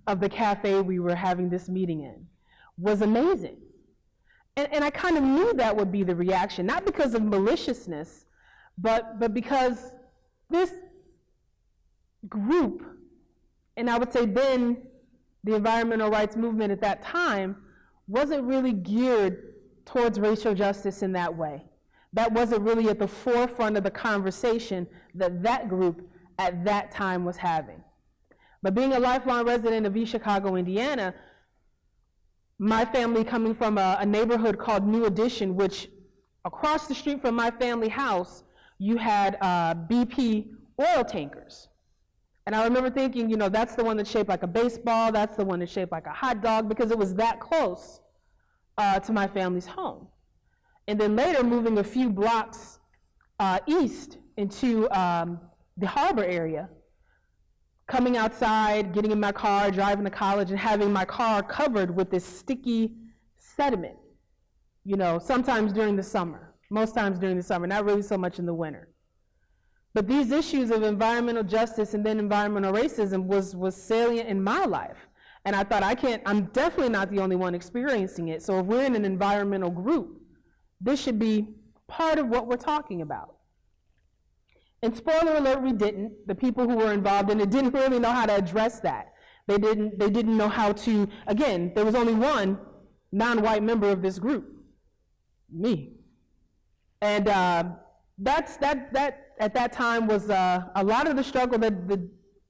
of the cafe we were having this meeting in was amazing. And I kind of knew that would be the reaction, not because of maliciousness, but because this group, and I would say then the environmental rights movement at that time, wasn't really geared towards racial justice in that way. That wasn't really at the forefront of the conversation that group at that time was having. But being a lifelong resident of East Chicago, Indiana, my family coming from a neighborhood called New Edition, which across the street from my family house, you had BP oil tankers. And I remember thinking, you know, that's the one that's shaped like a baseball, that's the one that's shaped like a hot dog, because it was that close to my family's home. And then later moving a few blocks east into the harbor area, coming outside, getting in my car, driving to college, and having my car covered with this sticky sediment, you know, sometimes during the summer, most times during the summer, not really so much in the winter. But these issues of environmental justice and then environmental racism was salient in my life. And I thought, I'm definitely not the only one experiencing it. So if we're in an environmental group, this should be part of what we're talking about. And spoiler alert, we didn't. The people who were involved in it didn't really know how to address that. They didn't know how to, again, there was only one non-white member of this group, me. And that at that time was a lot of the struggle that the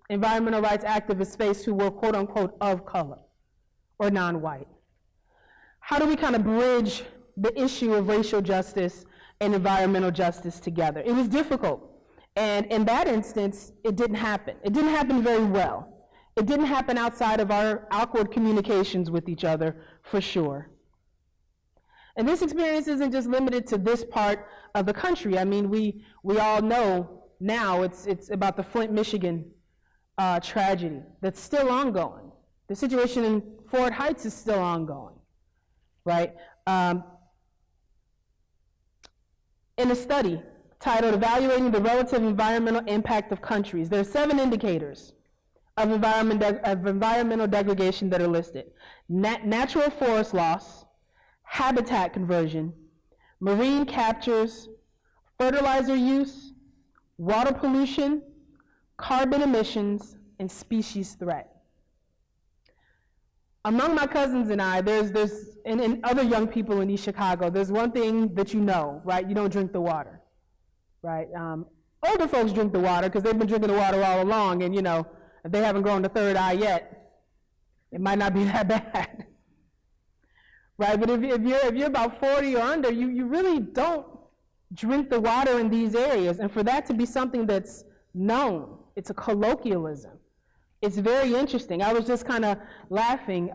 environmental rights activists faced who were quote unquote of color or non-white. How do we kind of bridge the issue of racial justice and environmental justice together? It was difficult. And in that instance, it didn't happen. It didn't happen very well. It didn't happen outside of our awkward communications with each other, for sure. And this experience isn't just limited to this part of the country. I mean, we all know now it's about the Flint, Michigan tragedy that's still ongoing. The situation in Fort Heights is still ongoing, right? In a study titled Evaluating the Relative Environmental Impact of Countries, there are 7 indicators of environmental degradation that are listed. Natural forest loss, habitat conversion, marine captures, fertilizer use, water pollution, carbon emissions, and species threat. Among my cousins and I, and other young people in East Chicago, there's one thing that you know, right? You don't drink the water, right? Older folks drink the water because they've been drinking the water all along, and you know, if they haven't grown the third eye yet, it might not be that bad. Right, but if you're about 40 or under, you really don't drink the water in these areas. And for that to be something that's known, it's a colloquialism. It's very interesting. I was just kind of laughing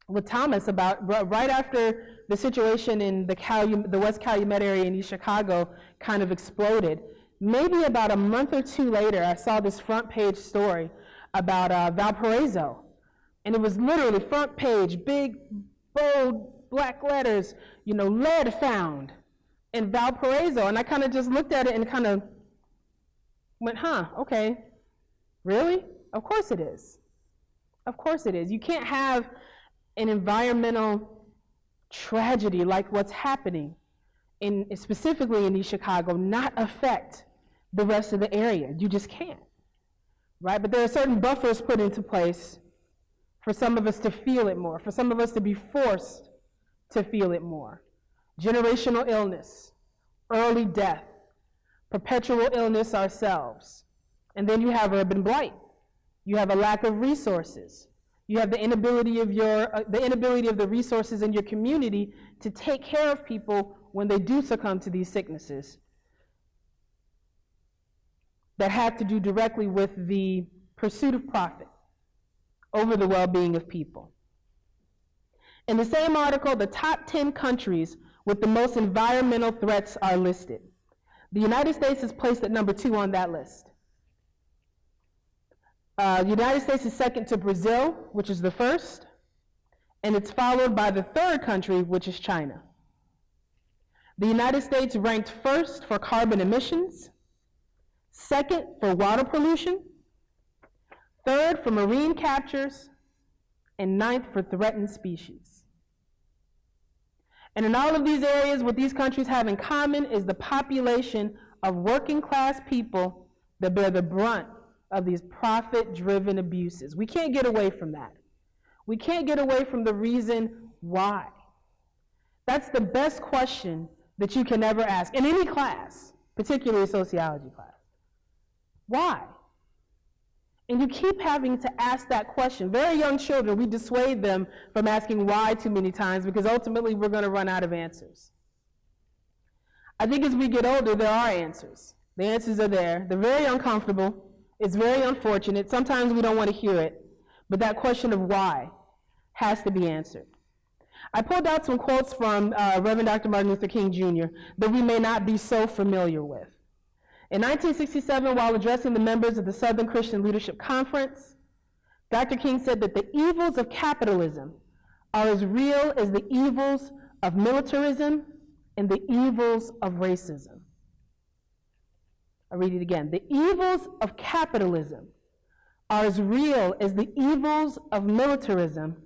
with Thomas about right after the situation in the West Calumet area in East Chicago kind of exploded. Maybe about a month or two later, I saw this front page story about Valparaiso. And it was literally front page, big, bold black letters, you know, lead found in Valparaiso. And I kind of just looked at it and kind of went, okay, really? Of course it is. Of course it is. You can't have an environmental tragedy like what's happening, specifically in East Chicago, not affect the rest of the area. You just can't, right? But there are certain buffers put into place for some of us to feel it more, for some of us to be forced to feel it more. Generational illness, early death, perpetual illness ourselves. And then you have urban blight. You have a lack of resources. You have the inability of the resources in your community to take care of people when they do succumb to these sicknesses that have to do directly with the pursuit of profit over the well-being of people. In the same article, the top 10 countries with the most environmental threats are listed. The United States is placed at number 2 on that list. The United States is second to Brazil, which is the first, and it's followed by the third country, which is China. The United States ranked first for carbon emissions, second for water pollution, third for marine captures, and ninth for threatened species. And in all of these areas, what these countries have in common is the population of working class people that bear the brunt of these profit-driven abuses. We can't get away from that. We can't get away from the reason why. That's the best question that you can ever ask in any class, particularly a sociology class. Why? And you keep having to ask that question. Very young children, we dissuade them from asking why too many times because ultimately we're going to run out of answers. I think as we get older, there are answers. The answers are there. They're very uncomfortable. It's very unfortunate. Sometimes we don't want to hear it. But that question of why has to be answered. I pulled out some quotes from Reverend Dr. Martin Luther King Jr. that we may not be so familiar with. In 1967, while addressing the members of the Southern Christian Leadership Conference, Dr. King said that the evils of capitalism are as real as the evils of militarism and the evils of racism. I'll read it again. The evils of capitalism are as real as the evils of militarism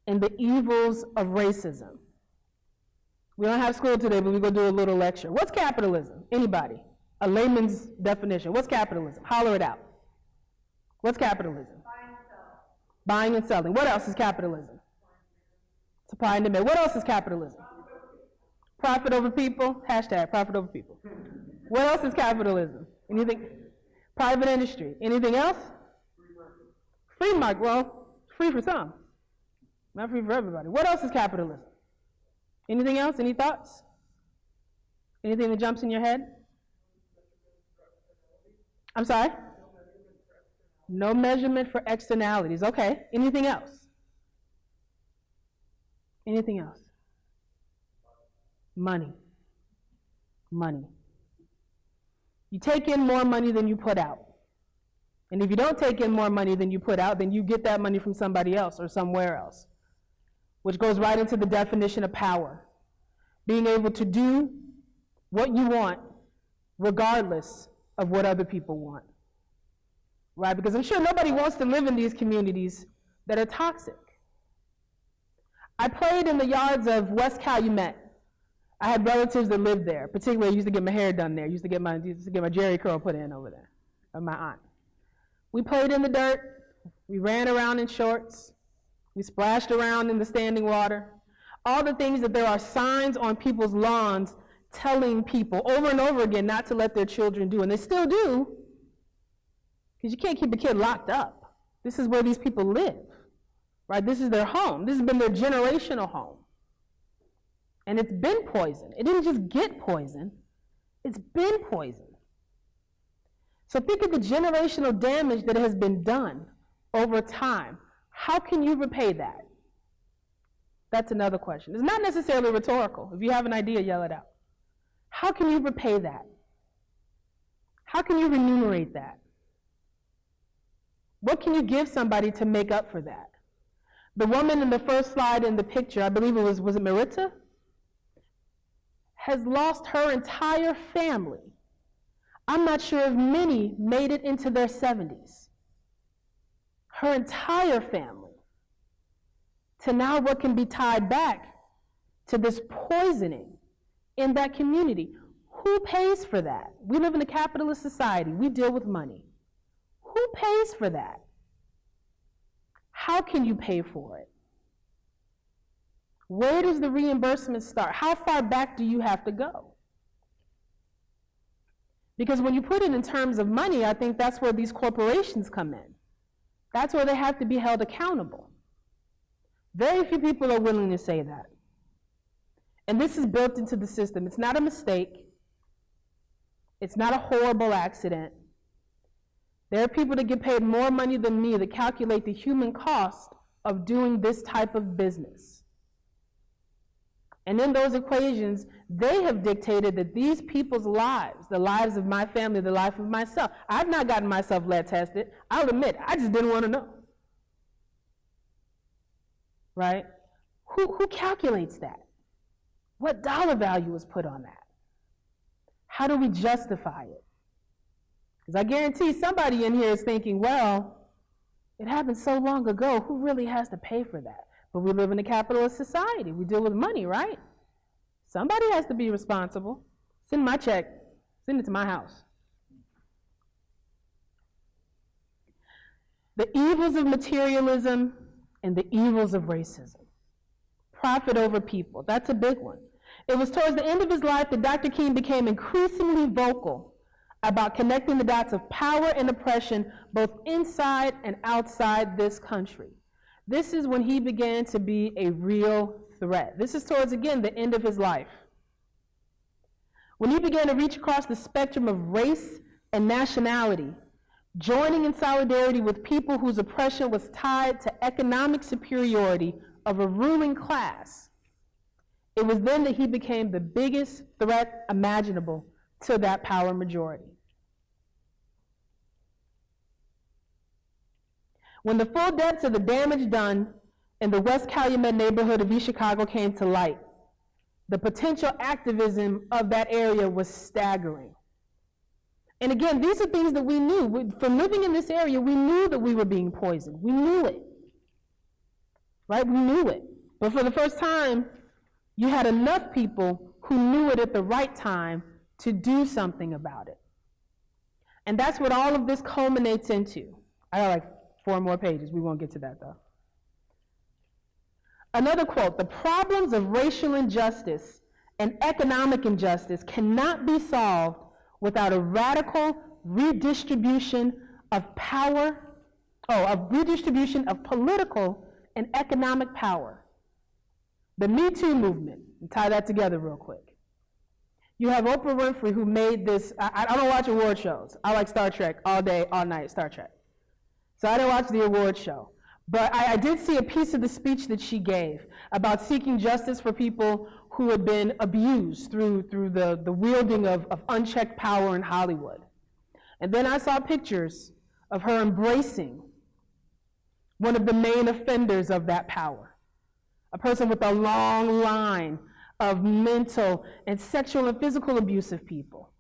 and the evils of racism. We don't have school today, but we're going to do a little lecture. What's capitalism? Anybody? A layman's definition. What's capitalism? Holler it out. What's capitalism? Buying and selling. What else is capitalism? Supply and demand. What else is capitalism? Profit over people. Hashtag profit over people. What else is capitalism? Anything? Private industry. Anything else? Free market. Well, free for some. Not free for everybody. What else is capitalism? Anything else? Any thoughts? Anything that jumps in your head? I'm sorry? No measurement for externalities. Okay. Anything else? Anything else? Money. Money. You take in more money than you put out. And if you don't take in more money than you put out, then you get that money from somebody else or somewhere else, which goes right into the definition of power. Being able to do what you want regardless of what other people want. Right? Because I'm sure nobody wants to live in these communities that are toxic. I played in the yards of West Calumet. I had relatives that lived there. Particularly, I used to get my hair done there. I used to get my Jerry curl put in over there, of my aunt. We played in the dirt. We ran around in shorts. We splashed around in the standing water. All the things that there are signs on people's lawns telling people over and over again not to let their children do, and they still do, because you can't keep a kid locked up. This is where these people live, right? This is their home. This has been their generational home. And it's been poisoned. It didn't just get poisoned, it's been poisoned. So think of the generational damage that has been done over time. How can you repay that? That's another question. It's not necessarily rhetorical. If you have an idea, yell it out. How can you repay that? How can you remunerate that? What can you give somebody to make up for that? The woman in the first slide in the picture, I believe it was it Maritza? Has lost her entire family. I'm not sure if many made it into their 70s. Her entire family. To now what can be tied back to this poisoning in that community. Who pays for that? We live in a capitalist society. We deal with money. Who pays for that? How can you pay for it? Where does the reimbursement start? How far back do you have to go? Because when you put it in terms of money, I think that's where these corporations come in. That's where they have to be held accountable. Very few people are willing to say that. And this is built into the system. It's not a mistake. It's not a horrible accident. There are people that get paid more money than me that calculate the human cost of doing this type of business. And in those equations, they have dictated that these people's lives, the lives of my family, the life of myself, I've not gotten myself lead tested. I'll admit, I just didn't want to know. Right? Who calculates that? What dollar value is put on that? How do we justify it? Because I guarantee somebody in here is thinking, well, it happened so long ago, who really has to pay for that? But we live in a capitalist society. We deal with money, right? Somebody has to be responsible. Send my check. Send it to my house. The evils of materialism and the evils of racism. Profit over people. That's a big one. It was towards the end of his life that Dr. King became increasingly vocal about connecting the dots of power and oppression both inside and outside this country. This is when he began to be a real threat. This is towards, again, the end of his life. When he began to reach across the spectrum of race and nationality, joining in solidarity with people whose oppression was tied to economic superiority of a ruling class, it was then that he became the biggest threat imaginable to that power majority. When the full depths of the damage done in the West Calumet neighborhood of East Chicago came to light, the potential activism of that area was staggering. And again, these are things that we knew. From living in this area, we knew that we were being poisoned. We knew it. Right? We knew it. But for the first time, you had enough people who knew it at the right time to do something about it. And that's what all of this culminates into. I got like 4 more pages. We won't get to that, though. Another quote, "The problems of racial injustice and economic injustice cannot be solved without a radical redistribution of power, redistribution of political and economic power." The Me Too movement, and tie that together real quick. You have Oprah Winfrey, who made this, I don't watch award shows. I like Star Trek all day, all night, Star Trek. So I didn't watch the award show. But I did see a piece of the speech that she gave about seeking justice for people who had been abused through the wielding of unchecked power in Hollywood. And then I saw pictures of her embracing one of the main offenders of that power, a person with a long line of mental and sexual and physical abuse of people.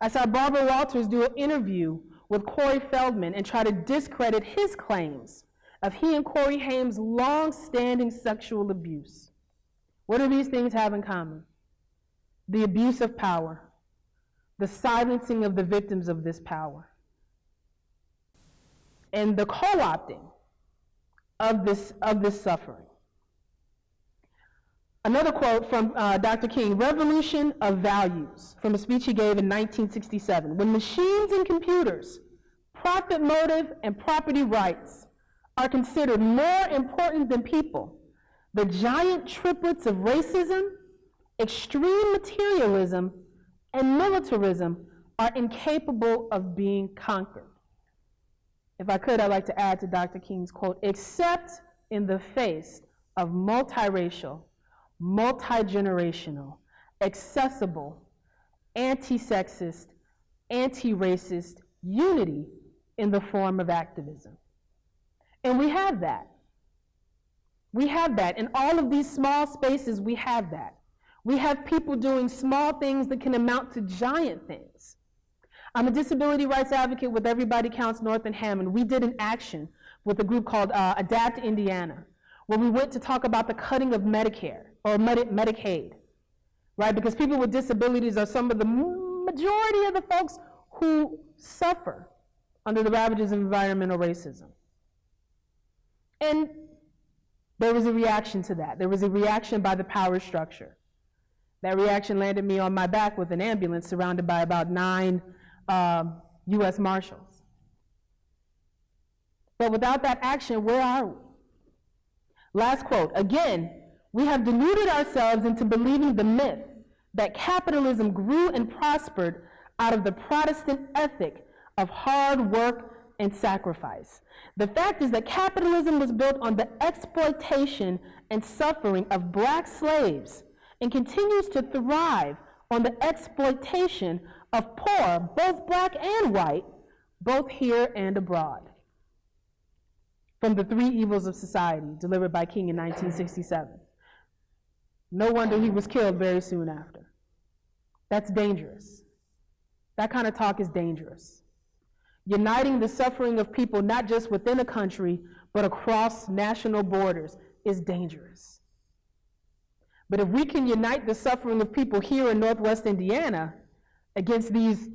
I saw Barbara Walters do an interview with Corey Feldman and try to discredit his claims of he and Corey Haim's long-standing sexual abuse. What do these things have in common? The abuse of power, the silencing of the victims of this power, and the co-opting of this suffering. Another quote from Dr. King, "Revolution of Values," from a speech he gave in 1967. "When machines and computers, profit motive, and property rights are considered more important than people, the giant triplets of racism, extreme materialism, and militarism are incapable of being conquered." If I could, I'd like to add to Dr. King's quote, "Except in the face of multiracial, multi-generational, accessible, anti-sexist, anti-racist unity in the form of activism." And we have that. We have that. In all of these small spaces, we have that. We have people doing small things that can amount to giant things. I'm a disability rights advocate with Everybody Counts North and Hammond. We did an action with a group called Adapt Indiana, where we went to talk about the cutting of Medicare, or Medicaid, right? Because people with disabilities are some of the majority of the folks who suffer under the ravages of environmental racism. And there was a reaction to that. There was a reaction by the power structure. That reaction landed me on my back with an ambulance surrounded by about 9 U.S. Marshals. But without that action, where are we? Last quote. "Again, we have deluded ourselves into believing the myth that capitalism grew and prospered out of the Protestant ethic of hard work and sacrifice. The fact is that capitalism was built on the exploitation and suffering of black slaves and continues to thrive on the exploitation of poor, both black and white, both here and abroad." From The Three Evils of Society, delivered by King in 1967. No wonder he was killed very soon after. That's dangerous. That kind of talk is dangerous. Uniting the suffering of people, not just within a country, but across national borders, is dangerous. But if we can unite the suffering of people here in Northwest Indiana against these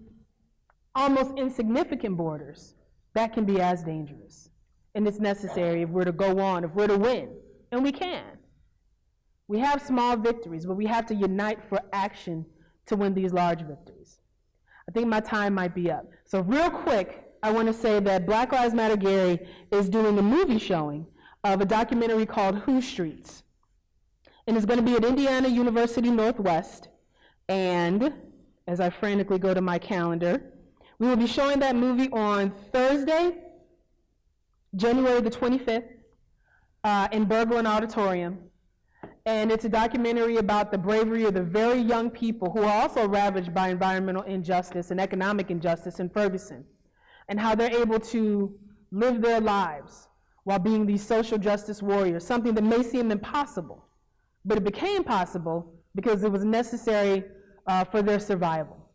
almost insignificant borders, that can be as dangerous. And it's necessary if we're to go on, if we're to win, and we can. We have small victories, but we have to unite for action to win these large victories. I think my time might be up. So real quick, I want to say that Black Lives Matter Gary is doing a movie showing of a documentary called Who Streets. And it's going to be at Indiana University Northwest. And as I frantically go to my calendar, we will be showing that movie on Thursday, January the 25th, in Bergland Auditorium. And it's a documentary about the bravery of the very young people who are also ravaged by environmental injustice and economic injustice in Ferguson, and how they're able to live their lives while being these social justice warriors, something that may seem impossible, but it became possible because it was necessary for their survival.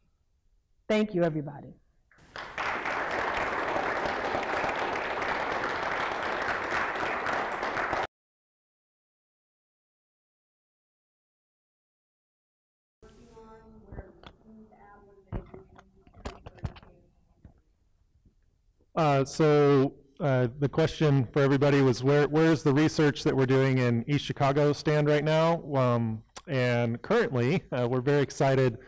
Thank you, everybody. The question for everybody was where's the research that we're doing in East Chicago stand right now? And currently, we're very excited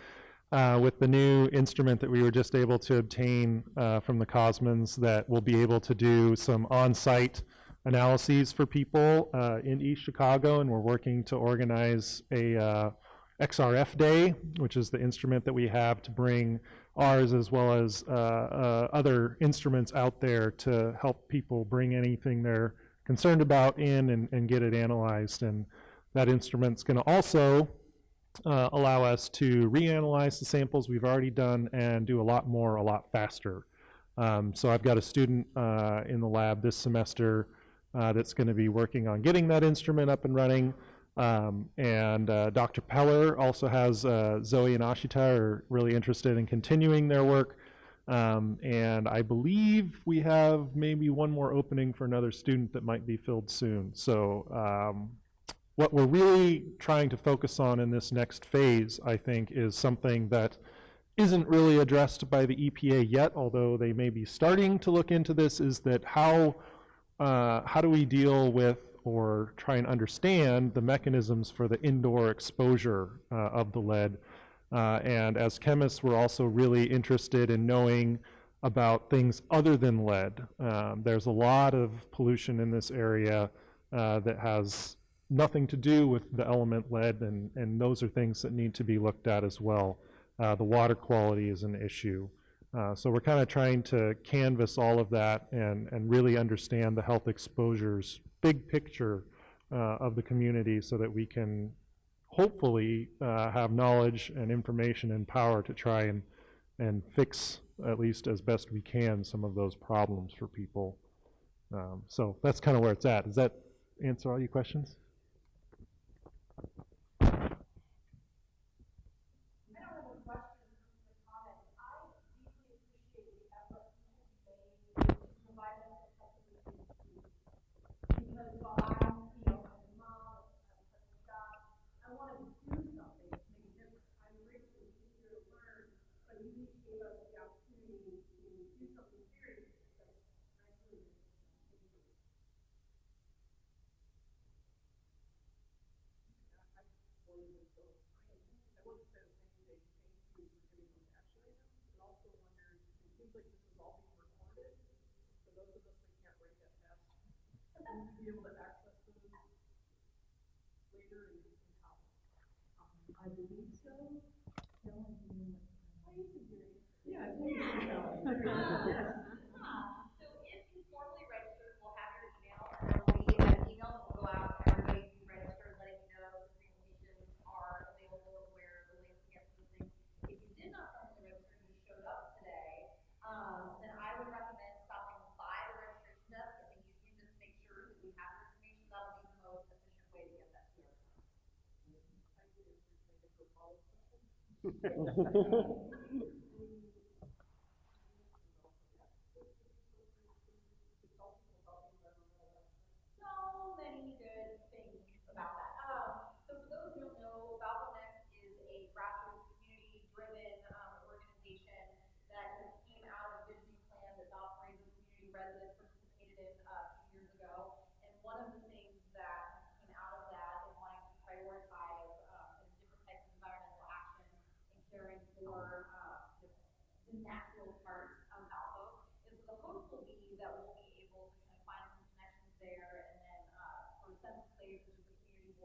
with the new instrument that we were just able to obtain from the Cosmans that will be able to do some on-site analyses for people in East Chicago, and we're working to organize a XRF Day, which is the instrument that we have to bring ours as well as other instruments out there to help people bring anything they're concerned about in and get it analyzed. And that instrument's going to also allow us to reanalyze the samples we've already done and do a lot more, a lot faster. So I've got a student in the lab this semester that's going to be working on getting that instrument up and running. And Dr. Peller also has Zoe and Ashita are really interested in continuing their work. And I believe we have maybe one more opening for another student that might be filled soon. So what we're really trying to focus on in this next phase, I think, is something that isn't really addressed by the EPA yet, although they may be starting to look into this, is that how do we deal with or try and understand the mechanisms for the indoor exposure of the lead. And as chemists, we're also really interested in knowing about things other than lead. There's a lot of pollution in this area that has nothing to do with the element lead, and those are things that need to be looked at as well. The water quality is an issue. So we're kind of trying to canvass all of that and really understand the health exposures, big picture of the community, so that we can hopefully have knowledge and information and power to try and fix, at least as best we can, some of those problems for people. So that's kind of where it's at. Does that answer all your questions?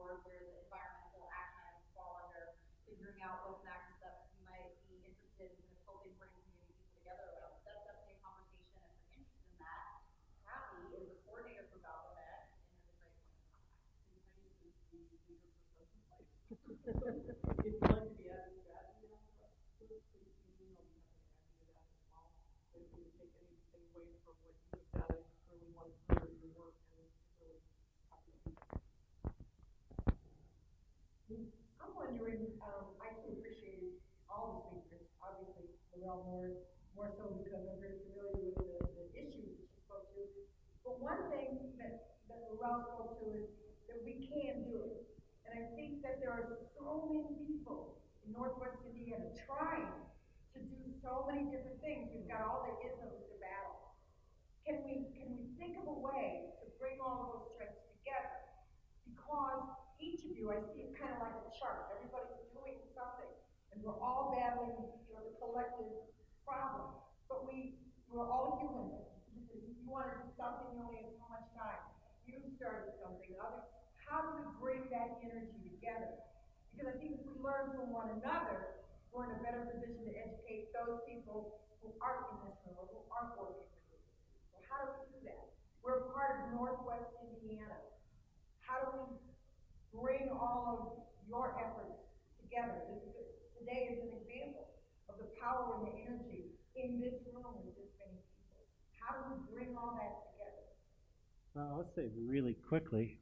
board where the environmental action items fall under figuring out what's next that you might be interested in kind of helping bring community people together around. That's definitely a conversation if you're interested in that. Kathy is the coordinator for Valvonet and is a great point of contact. If you'd like to be added strategy on the please email me. If you take anything away from what you've done, really want to clear your work and really happy. I'm wondering, I can appreciate all the speakers, obviously, Laurel more so because I'm very familiar with the issues that she spoke to. But one thing that Laurel spoke to is that we can do it. And I think that there are so many people in Northwest Indiana trying to do so many different things. We've got all the isms to battle. Can we think of a way to bring all of those strengths together? Because each of you, I see it kind of like a chart. Everybody's doing something, and we're all battling, the collective problem. But we're all human. You want to do something, you only have so much time. You started something, others. How do we bring that energy together? Because I think if we learn from one another, we're in a better position to educate those people who aren't in this room or who aren't working with us. So how do we do that? We're part of Northwest Indiana. How do we bring all of your efforts together? Today is an example of the power and the energy in this room with this many people. How do we bring all that together? I'll say really quickly.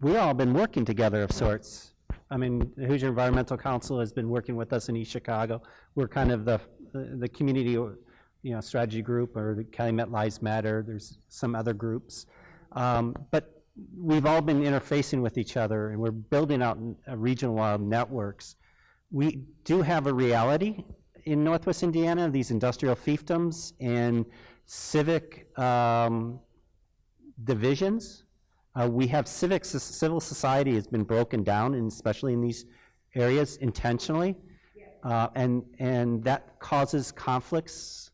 We've all been working together of sorts. I mean, the Hoosier Environmental Council has been working with us in East Chicago. We're kind of the community, strategy group, or the Calumet Lives Matter. There's some other groups, but we've all been interfacing with each other, and we're building out regional networks. We do have a reality in Northwest Indiana, these industrial fiefdoms and civic divisions. We have civil society has been broken down, and especially in these areas intentionally, and that causes conflicts,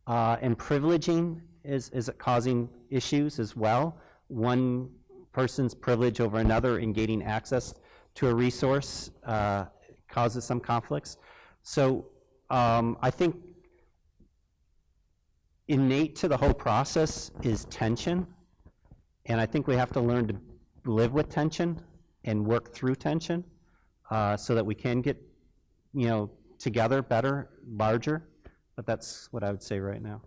and privileging is causing issues as well. One person's privilege over another in gaining access to a resource causes some conflicts. So I think innate to the whole process is tension. And I think we have to learn to live with tension and work through tension so that we can get, together better, larger. But that's what I would say right now.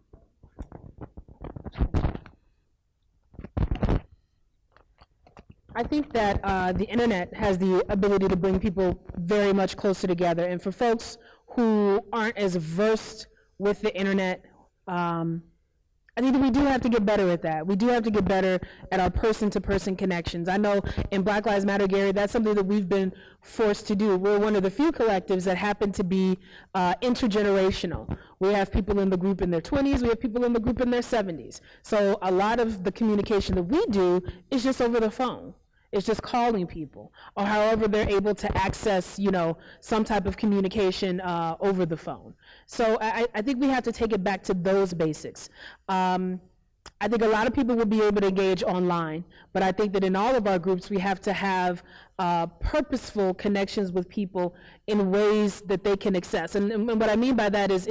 I think that the internet has the ability to bring people very much closer together. And for folks who aren't as versed with the internet, I think that we do have to get better at that. We do have to get better at our person-to-person connections. I know in Black Lives Matter, Gary, that's something that we've been forced to do. We're one of the few collectives that happen to be intergenerational. We have people in the group in their 20s, we have people in the group in their 70s. So a lot of the communication that we do is just over the phone. It's just calling people, or however they're able to access, some type of communication over the phone. So I think we have to take it back to those basics. I think a lot of people will be able to engage online, but I think that in all of our groups, we have to have purposeful connections with people in ways that they can access. And what I mean by that is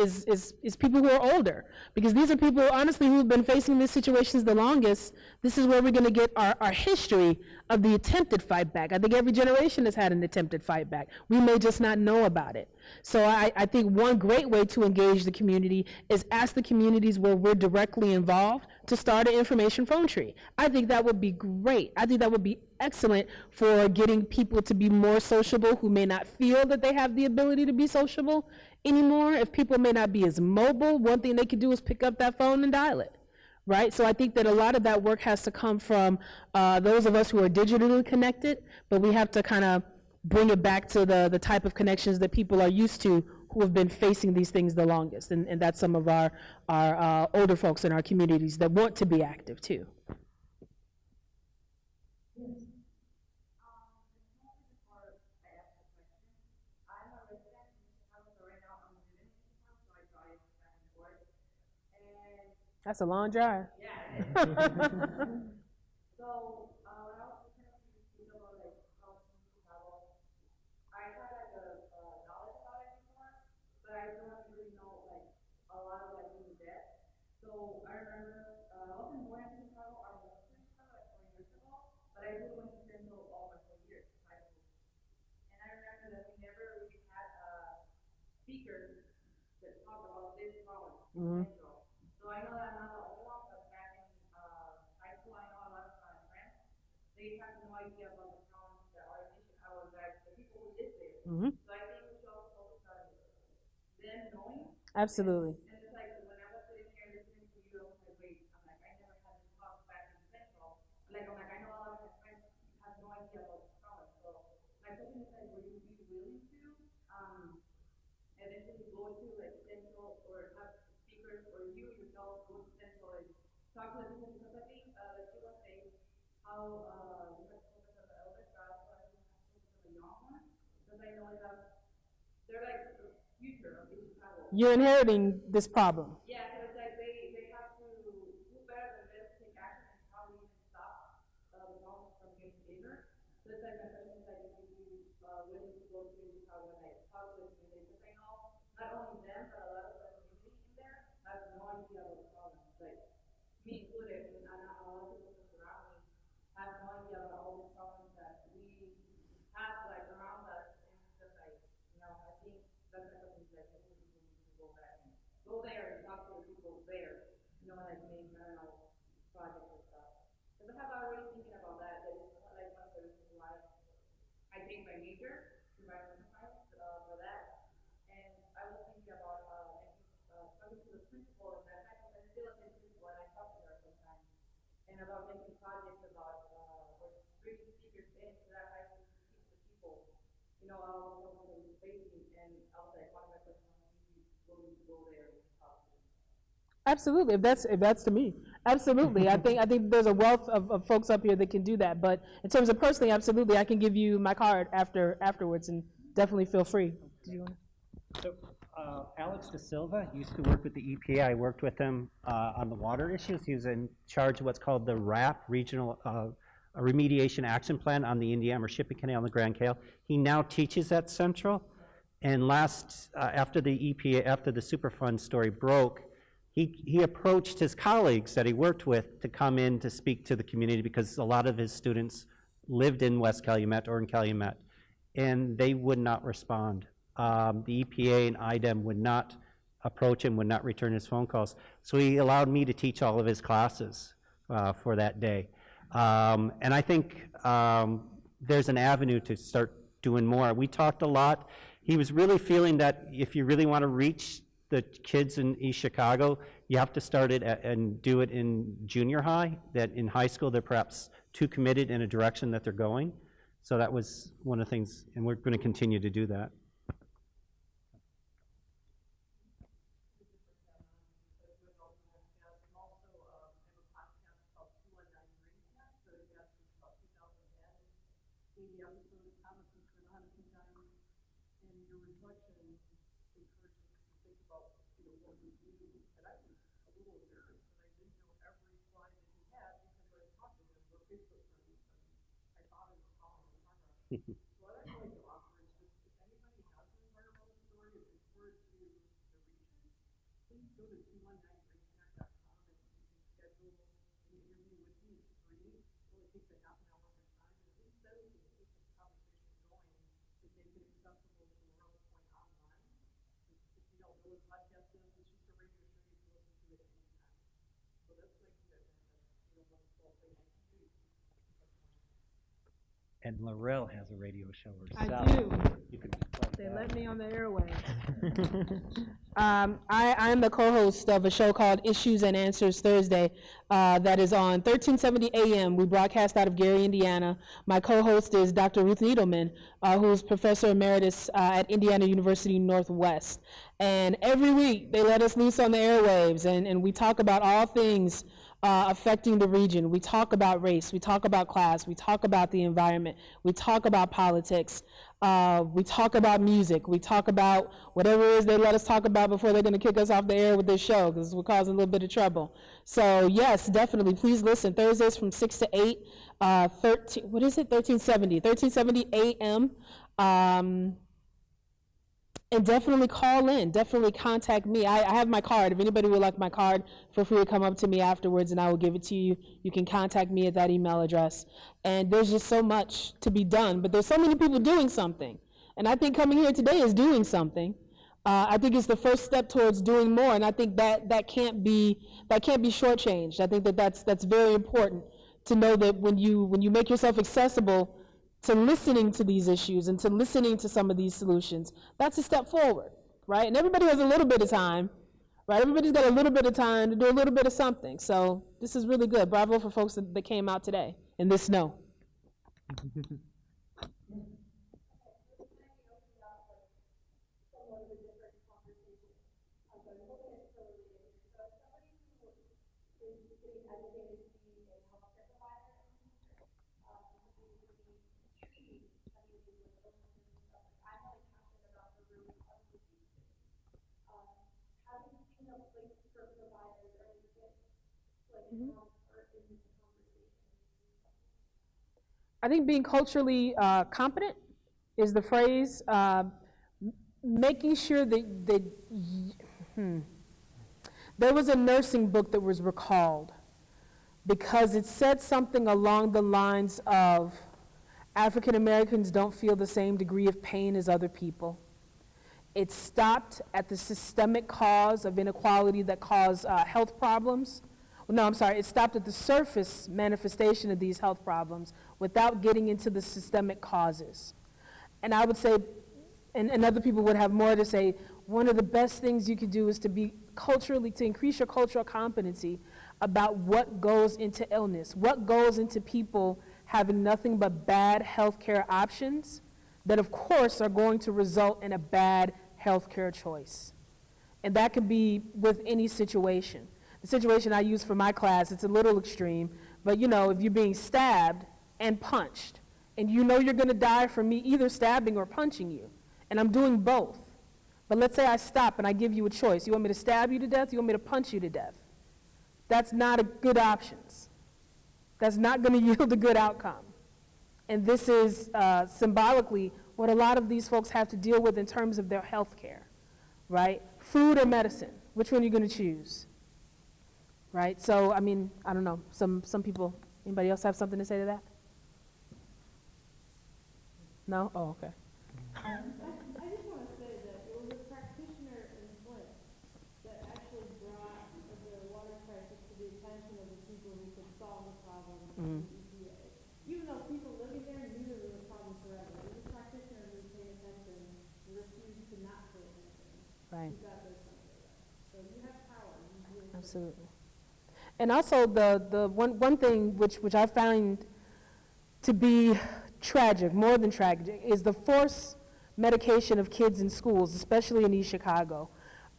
people who are older, because these are people, honestly, who've been facing these situations the longest. This is where we're going to get our history of the attempted fight back. I think every generation has had an attempted fight back. We may just not know about it. So I think one great way to engage the community is ask the communities where we're directly involved to start an information phone tree. I think that would be great. I think that would be excellent for getting people to be more sociable who may not feel that they have the ability to be sociable anymore. If people may not be as mobile, one thing they could do is pick up that phone and dial it, right? So I think that a lot of that work has to come from those of us who are digitally connected, but we have to kind of bring it back to the type of connections that people are used to who have been facing these things the longest. And that's some of our older folks in our communities that want to be active too. That's a long drive. Yeah. So when I was speakers that talk about this problem. Mhm. So I know that I'm not the only one, but back in high school, I know a lot of my friends, they have no idea about the problems that are in Chicago, that the people who live there. Mhm. So I think we should also focus on them knowing. Absolutely. And it's like when I was sitting here listening to you, I was like, wait, I'm like, I never had this talk back in Central. I'm like, I know a lot of my friends have no idea about this problem. So my question is like, would you be willing to eventually go to like Central or have speakers or you yourself go to Central and talk to the people? Because I think like you were saying how we have to focus on the elder crowd, so I think we have to focus on the young ones. Because I know that they're like the future of Chicago. You're inheriting this problem. Yeah, so it's like they have to do better than this, take action, and how we can stop the problems from getting bigger. So it's like my question is like, if you willing to go to Chicago and like talk to the community, because I know not only them, but a lot of the community in there have no idea about the problems. Like me included, and a lot of people around me have no idea about all the problems that we have like around us, and it's just like, I think that's like something that I think people need to go back and go there and talk to the people there, like make, I don't know, projects and stuff. Because I have already thinking about that, that it's like one of the reasons why I take my major, environmental science, for that. And I was thinking about, talking to the principal, and that I still attend principal, and I talk to her sometimes, and about making projects about, or bringing speakers in, so that I can teach the people, all the problems that we're facing, and I was like, one of my questions is willing to go there and talk to them. Absolutely, if that's to me, absolutely. I think there's a wealth of folks up here that can do that. But in terms of personally, absolutely, I can give you my card afterwards, and definitely feel free. Do you want? So, Alex De Silva used to work with the EPA. I worked with him on the water issues. He was in charge of what's called the RAP, Regional Remediation Action Plan on the Indiana Shipping Canal and the Grand Canal. He now teaches at Central. And after the EPA, after the Superfund story broke, he approached his colleagues that he worked with to come in to speak to the community, because a lot of his students lived in West Calumet or in Calumet, and they would not respond. The EPA and IDEM would not approach him, would not return his phone calls. So he allowed me to teach all of his classes for that day. And I think there's an avenue to start doing more. We talked a lot. He was really feeling that if you really want to reach the kids in East Chicago, you have to start it and do it in junior high, that in high school they're perhaps too committed in a direction that they're going. So that was one of the things, and we're going to continue to do that. What I'd like to offer is just, if anybody has an environmental story, if it's word to the region, please go to 219reconnect.com and you can schedule an interview with me. It's free. It only takes a half an hour of your time. And at least then we can keep this conversation going to make it accessible to the Rose Point online. If you don't know what podcast is, it's just a radio show. You can listen to it anytime. So that's my commitment. And, wonderful thing I can do. And Laurel has a radio show I herself. do. You can plug They that. let me on the airwaves. I'm the co-host of a show called Issues and Answers Thursday that is on 1370 AM. We broadcast out of Gary, Indiana. My co-host is Dr. Ruth Needleman, who is Professor Emeritus at Indiana University Northwest. And every week they let us loose on the airwaves, and we talk about all things affecting the region. We talk about race, we talk about class, we talk about the environment, we talk about politics, we talk about music, we talk about whatever it is they let us talk about before they're going to kick us off the air with this show, because we're causing a little bit of trouble. So yes, definitely, please listen. Thursdays from 6 to 8, 1370 AM. And definitely call in, definitely contact me. I have my card. If anybody would like my card, feel free to come up to me afterwards and I will give it to you. You can contact me at that email address. And there's just so much to be done, but there's so many people doing something. And I think coming here today is doing something. I think it's the first step towards doing more, and I think that can't be shortchanged. I think that's very important to know that when you make yourself accessible to listening to these issues and to listening to some of these solutions, that's a step forward, right? And everybody has a little bit of time, right? Everybody's got a little bit of time to do a little bit of something. So this is really good. Bravo for folks that came out today in this snow. I think being culturally competent is the phrase. Making sure that there was a nursing book that was recalled because it said something along the lines of African Americans don't feel the same degree of pain as other people. It stopped at the systemic cause of inequality that caused health problems. No, I'm sorry, it stopped at the surface manifestation of these health problems without getting into the systemic causes. And I would say, and other people would have more to say, one of the best things you could do is to increase your cultural competency about what goes into illness, what goes into people having nothing but bad healthcare options that of course are going to result in a bad healthcare choice. And that could be with any situation. The situation I use for my class, it's a little extreme, but you know, if you're being stabbed and punched, and you know you're gonna die from me either stabbing or punching you, and I'm doing both. But let's say I stop and I give you a choice. You want me to stab you to death? You want me to punch you to death? That's not a good options. That's not gonna yield a good outcome. And this is symbolically what a lot of these folks have to deal with in terms of their health care, right? Food or medicine, which one are you gonna choose? Right, so I mean, I don't know, some people, anybody else have something to say to that? No? Oh, okay. I just want to say that it was a practitioner in Flint that actually brought the water crisis to the attention of the people who could solve the problem with the EPA. Even though people living there knew there was a problem forever, it was a practitioner who paid attention and refused to not pay attention. Right. Who got their something. So you have power. Absolutely. And also the one thing which I find to be tragic, more than tragic, is the forced medication of kids in schools, especially in East Chicago.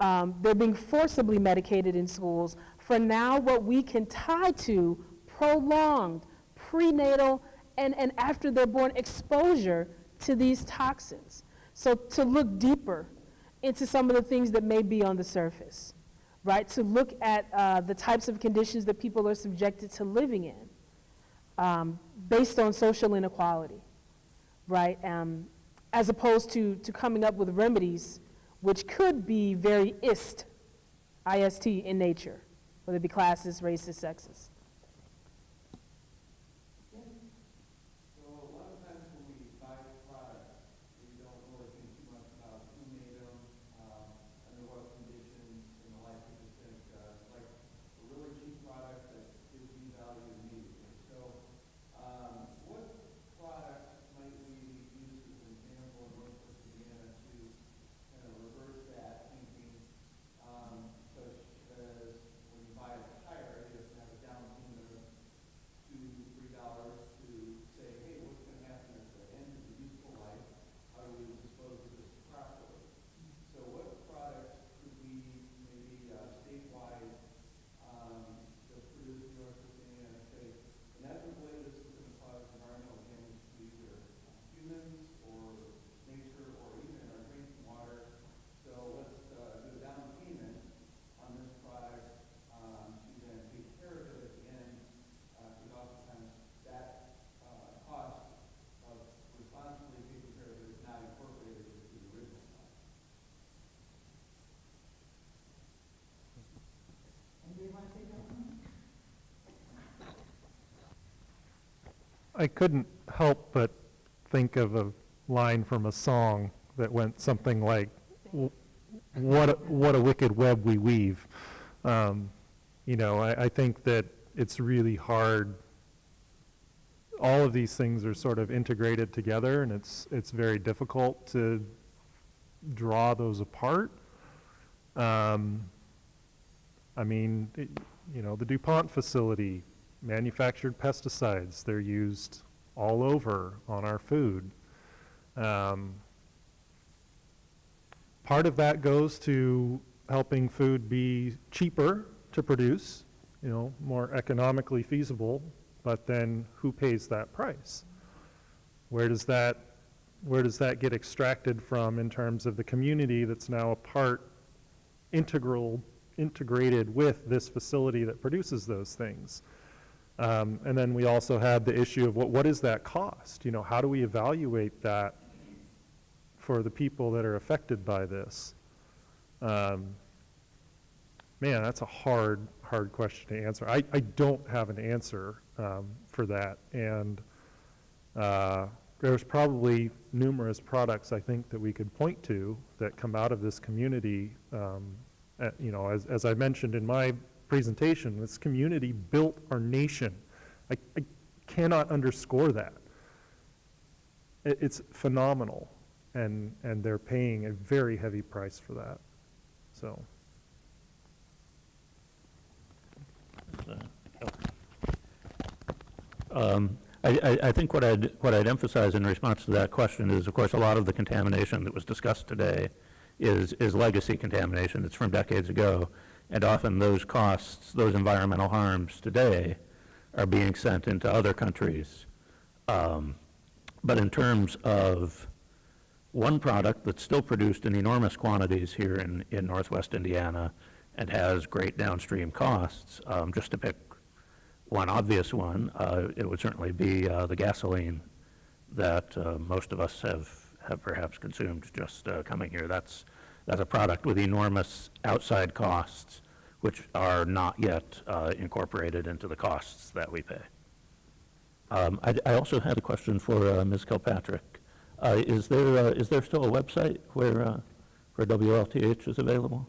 They're being forcibly medicated in schools for now what we can tie to prolonged prenatal and after they're born exposure to these toxins. So to look deeper into some of the things that may be on the surface. Right, to look at the types of conditions that people are subjected to living in based on social inequality, right, as opposed to coming up with remedies which could be very IST in nature, whether it be classist, racist, sexist. I couldn't help but think of a line from a song that went something like, what a wicked web we weave. You know, I think that it's really hard. All of these things are sort of integrated together, and it's very difficult to draw those apart. I mean, you know, the DuPont facility manufactured pesticides. They're used all over on our food. Part of that goes to helping food be cheaper to produce, you know, more economically feasible, but then who pays that price? Where does that get extracted from in terms of the community that's now a part, integrated with this facility that produces those things? And then we also had the issue of what is that cost? You know, how do we evaluate that for the people that are affected by this? Man, that's a hard question to answer. I don't have an answer for that. And there's probably numerous products, I think, that we could point to that come out of this community. You know, as I mentioned in my presentation, this community built our nation. I cannot underscore that. It's phenomenal. And they're paying a very heavy price for that. So. I think what I'd emphasize in response to that question is, of course, a lot of the contamination that was discussed today is legacy contamination. It's from decades ago, and often those costs, those environmental harms today, are being sent into other countries. But in terms of one product that's still produced in enormous quantities here in Northwest Indiana and has great downstream costs, just to pick one obvious one, it would certainly be the gasoline that most of us have perhaps consumed just coming here. That's a product with enormous outside costs, which are not yet incorporated into the costs that we pay. I also had a question for Ms. Kilpatrick. Is there still a website where WLTH is available?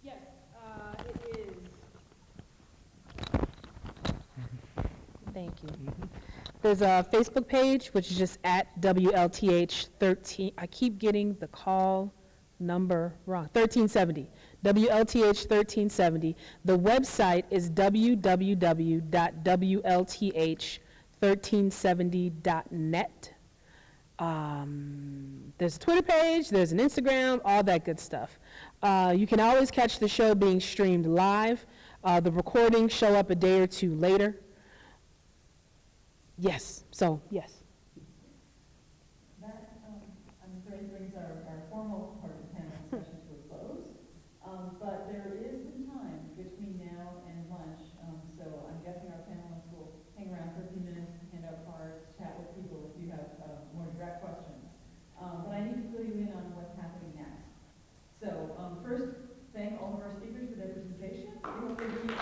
Yes, it is. Thank you. There's a Facebook page, which is just at WLTH13. I keep getting the call number wrong. 1370. WLTH 1370. The website is www.WLTH1370.net. There's a Twitter page, there's an Instagram, all that good stuff. You can always catch the show being streamed live. The recordings show up a day or two later. Yes, so, yes. That, I'm afraid, brings our formal part of the panel discussion to a close. But there is some time between now and lunch, so I'm guessing our panelists will hang around for a few minutes, hand out cards, chat with people if you have more direct questions. But I need to fill you in on what's happening next. So first, thank all of our speakers for their presentation. We hope they really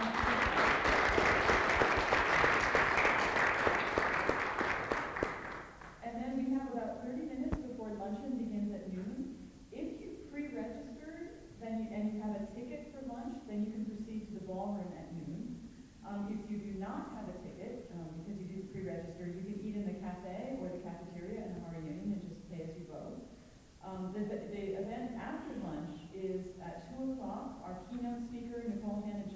And then we have about 30 minutes before luncheon begins at noon. If you pre-registered and you have a ticket for lunch, then you can proceed to the ballroom at noon. If you do not have a ticket, because you didn't pre-register, you can eat in the cafe or the cafeteria in the Hara Union and just pay as you go. The event after lunch is at 2 o'clock. Our keynote speaker, Nicole Hannah